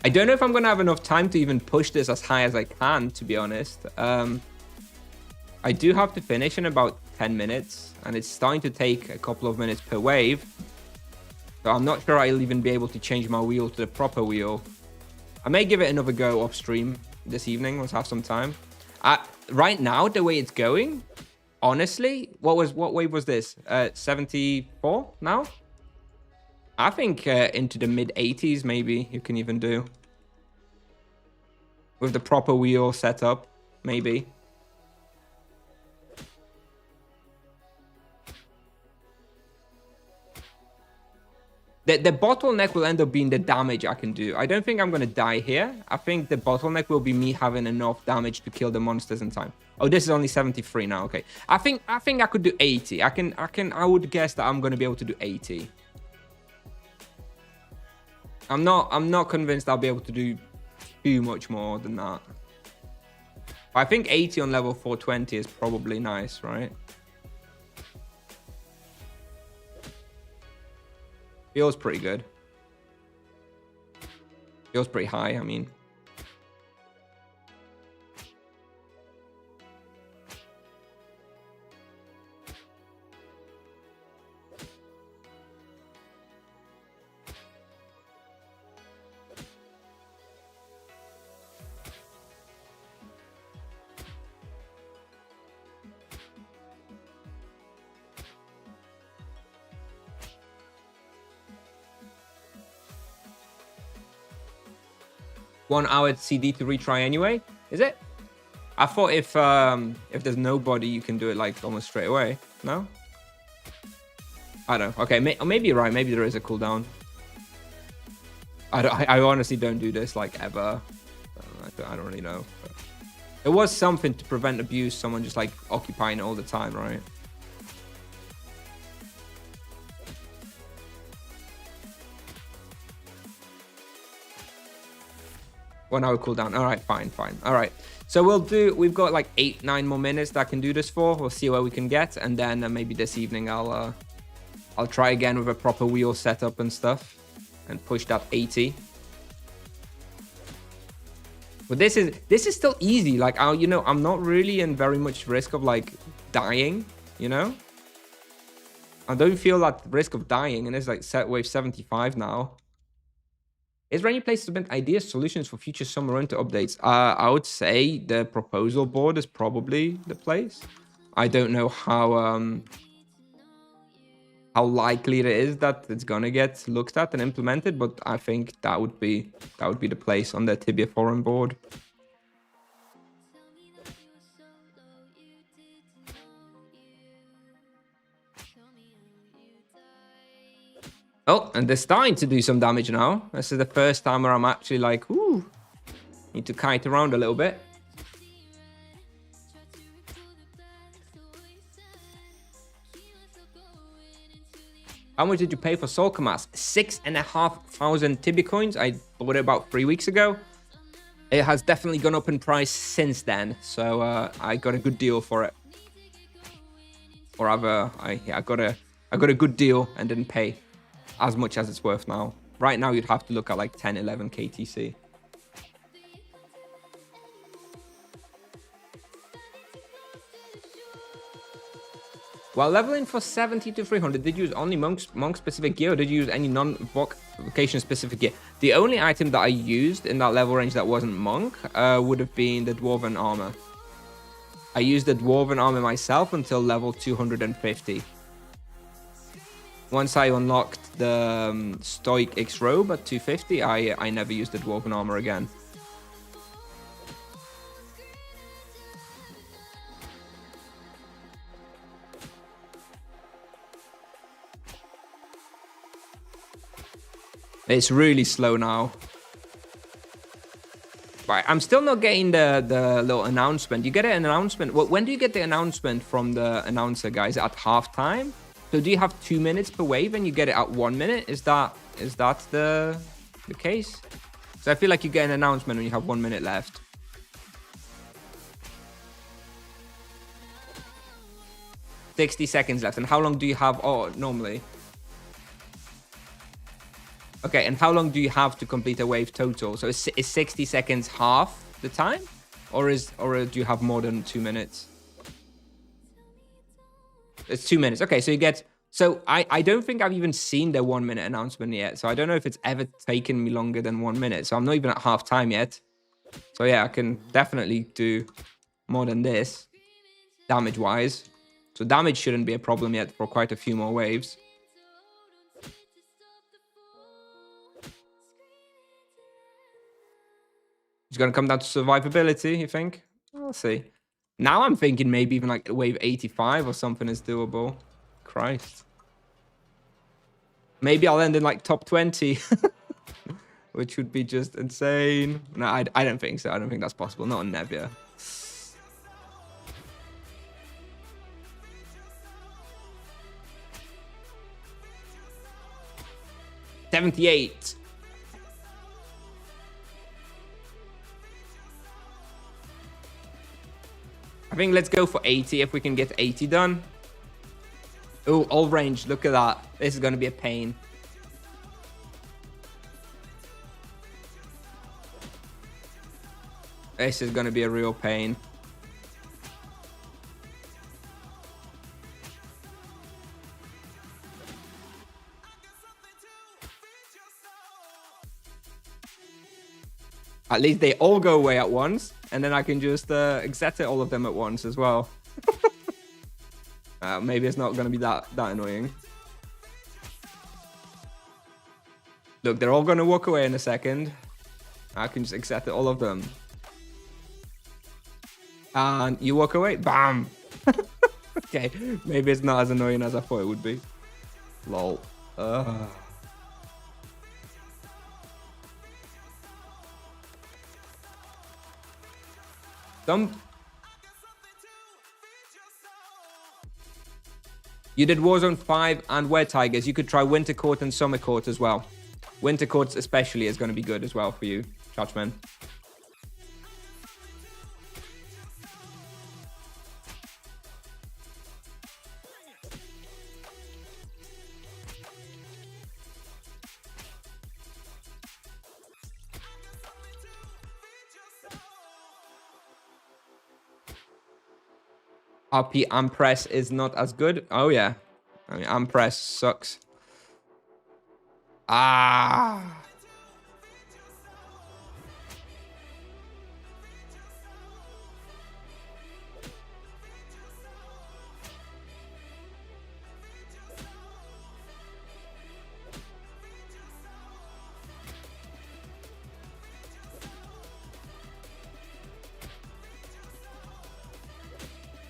I don't know if I'm gonna have enough time to even push this as high as I can, to be honest. I do have to finish in about 10 minutes, and it's starting to take a couple of minutes per wave. So I'm not sure I'll even be able to change my wheel to the proper wheel. I may give it another go off stream this evening, once I have some time. Right now, the way it's going, honestly, what wave was this? 74 now? I think into the mid 80s, maybe you can even do. With the proper wheel setup, maybe. The bottleneck will end up being the damage I can do. I don't think I'm going to die here. I think the bottleneck will be me having enough damage to kill the monsters in time. Oh, this is only 73 now. Okay. I think I could do 80. I would guess that I'm going to be able to do 80. I'm not convinced I'll be able to do too much more than that. I think 80 on level 420 is probably nice, right? Feels pretty good. Feels pretty high, I mean. One hour CD to retry anyway, is it? I thought if there's nobody, you can do it like almost straight away. No? I don't know. Okay, maybe you're right. Maybe there is a cooldown. I honestly don't do this like ever. I don't really know. But it was something to prevent abuse. Someone just like occupying it all the time, right? One hour cooldown. All right, fine. All right. So we've got like 8-9 more minutes that I can do this for. We'll see where we can get. And then maybe this evening I'll try again with a proper wheel setup and stuff and push that 80. But this is still easy. Like, I'm not really in very much risk of like dying, you know? I don't feel that risk of dying, and it's like set wave 75 now. Is there any place to make ideas, solutions for future summer winter updates? I would say the proposal board is probably the place. I don't know how likely it is that it's gonna get looked at and implemented, but I think that would be the place on the Tibia forum board. Oh, and they're starting to do some damage now. This is the first time where I'm actually like, ooh, Need to kite around a little bit. How much did you pay for Soulka Mask? 6,500 Tibi coins. I bought it about 3 weeks ago. It has definitely gone up in price since then, so I got a good deal for it. Or rather, I got a good deal and didn't pay as much as it's worth now. Right now, you'd have to look at like 10, 11 KTC. While leveling for 70 to 300, did you use only monk-specific gear, or did you use any non-vocation-specific gear? The only item that I used in that level range that wasn't monk would have been the dwarven armor. I used the dwarven armor myself until level 250. Once I unlocked the Stoic X robe at 250, I never used the dwarven armor again. It's really slow now. Right, I'm still not getting the little announcement. You get an announcement. Well, when do you get the announcement from the announcer, guys? At halftime? So do you have 2 minutes per wave and you get it at 1 minute? Is that the case? So I feel like you get an announcement when you have 1 minute left. $60 seconds left. And how long do you have? Oh, normally. Okay, and how long do you have to complete a wave total? So is 60 seconds half the time? Or do you have more than 2 minutes? It's 2 minutes. Okay, so you get... So I don't think I've even seen the 1 minute announcement yet. So I don't know if it's ever taken me longer than 1 minute. So I'm not even at half time yet. So yeah, I can definitely do more than this, damage-wise. So damage shouldn't be a problem yet for quite a few more waves. It's going to come down to survivability, you think? We'll see. Now I'm thinking maybe even like wave 85 or something is doable. Christ. Maybe I'll end in like top 20. Which would be just insane. No, I don't think so. I don't think that's possible. Not on Nevia. $78. I think let's go for 80 if we can get 80 done. Oh, all range. Look at that. This is going to be a pain. This is going to be a real pain. At least they all go away at once. And then I can just exit all of them at once as well. Maybe it's not going to be that annoying. Look, they're all going to walk away in a second. I can just exit all of them. And you walk away. Bam! Okay, maybe it's not as annoying as I thought it would be. Lol. You did Warzone 5 and Were Tigers. You could try Winter Court and Summer Court as well. Winter Court especially is going to be good as well for you, Chachman. RP Ampress is not as good. Oh, yeah. I mean, Ampress sucks. Ah.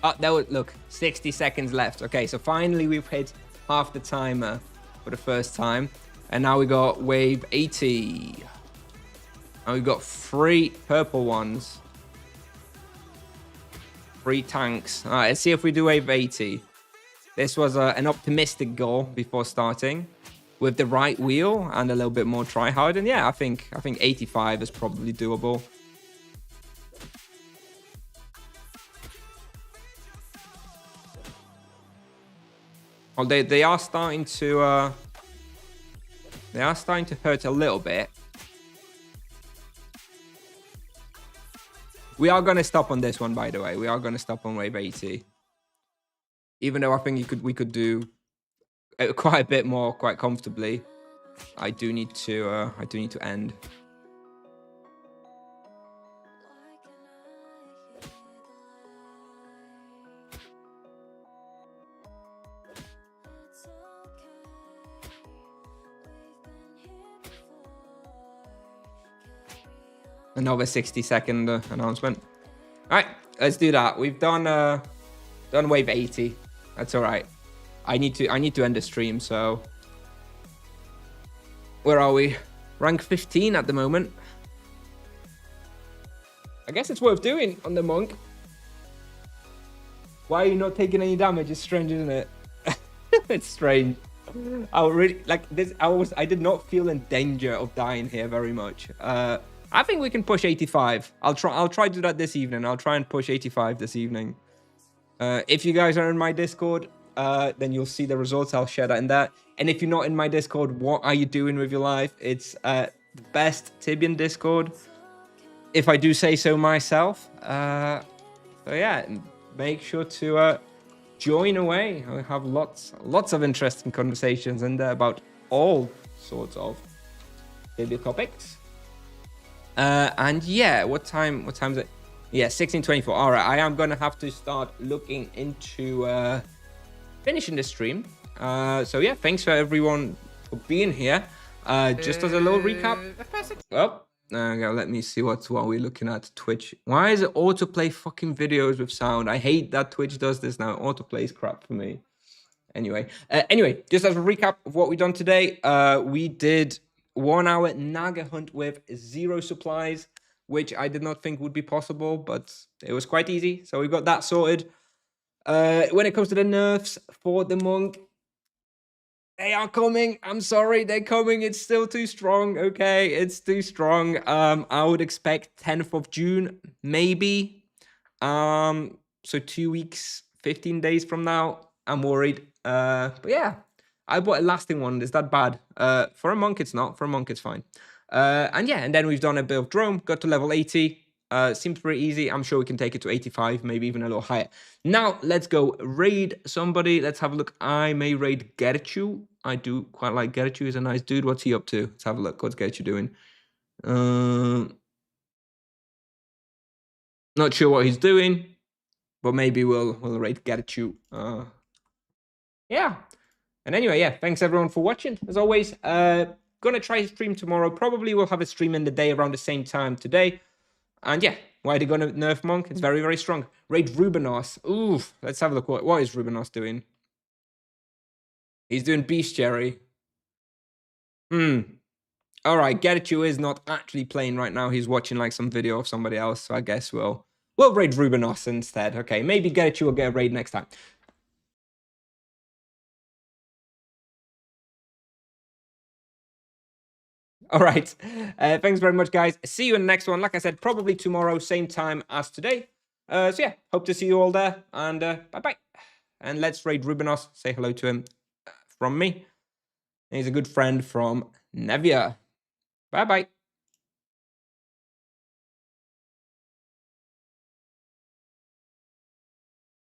Oh, that would look 60 seconds left. Okay, so finally we've hit half the timer for the first time. And now we got wave 80. And we've got 3 purple ones. 3 tanks. All right, let's see if we do wave 80. This was an optimistic goal before starting. With the right wheel and a little bit more try hard. And yeah, I think 85 is probably doable. Well, they are starting to hurt a little bit. We are going to stop on this one, by the way. We are going to stop on wave 80. Even though I think we could do quite a bit more quite comfortably. I do need to end. Another 60-second announcement. All right, let's do that. We've done wave 80. That's all right. I need to end the stream. So where are we? Rank 15 at the moment. I guess it's worth doing on the monk. Why are you not taking any damage? It's strange, isn't it? It's strange. I really like this. I did not feel in danger of dying here very much. I think we can push 85. I'll try to do that this evening. I'll try and push 85 this evening. If you guys are in my Discord, then you'll see the results. I'll share that in there. And if you're not in my Discord, what are you doing with your life? It's the best Tibian Discord, if I do say so myself. So yeah, make sure to join away. I have lots of interesting conversations in there about all sorts of Tibia topics. And yeah, what time is it? Yeah, 16:24. All right, I am gonna have to start looking into finishing the stream. So yeah, thanks for everyone for being here. Just as a little recap. Oh, let me see what we're looking at. Twitch. Why is it autoplay fucking videos with sound? I hate that Twitch does this now. Autoplay is crap for me. Anyway, just as a recap of what we done today, we did 1 hour Naga hunt with 0 supplies, which I did not think would be possible, but it was quite easy. So we got that sorted. When it comes to the nerfs for the monk, they are coming. I'm sorry, they're coming. It's still too strong. Okay, it's too strong. I would expect 10th of June, maybe. So 2 weeks, 15 days from now. I'm worried. But yeah, I bought a lasting one. Is that bad? For a monk, it's not. For a monk, it's fine. And yeah, and then we've done a bit of Drome, got to level 80. Seems pretty easy. I'm sure we can take it to 85, maybe even a little higher. Now, let's go raid somebody. Let's have a look. I may raid Gerchu. I do quite like Gerchu. He's a nice dude. What's he up to? Let's have a look. What's Gerchu doing? Not sure what he's doing, but maybe we'll raid Gerchu. Yeah. And anyway, yeah, thanks everyone for watching. As always, gonna try to stream tomorrow. Probably we'll have a stream in the day around the same time today. And yeah, why are they gonna nerf monk? It's very, very strong. Raid Rubenos. Oof. Let's have a look. What is Rubenos doing? He's doing bestiary. All right, Gerchu is not actually playing right now. He's watching like some video of somebody else. So I guess we'll raid Rubenos instead. Okay, maybe Gerchu will get a raid next time. All right. Thanks very much, guys. See you in the next one. Like I said, probably tomorrow, same time as today. So yeah, hope to see you all there. And bye-bye. And let's raid Rubenos. Say hello to him from me. He's a good friend from Nevia. Bye-bye.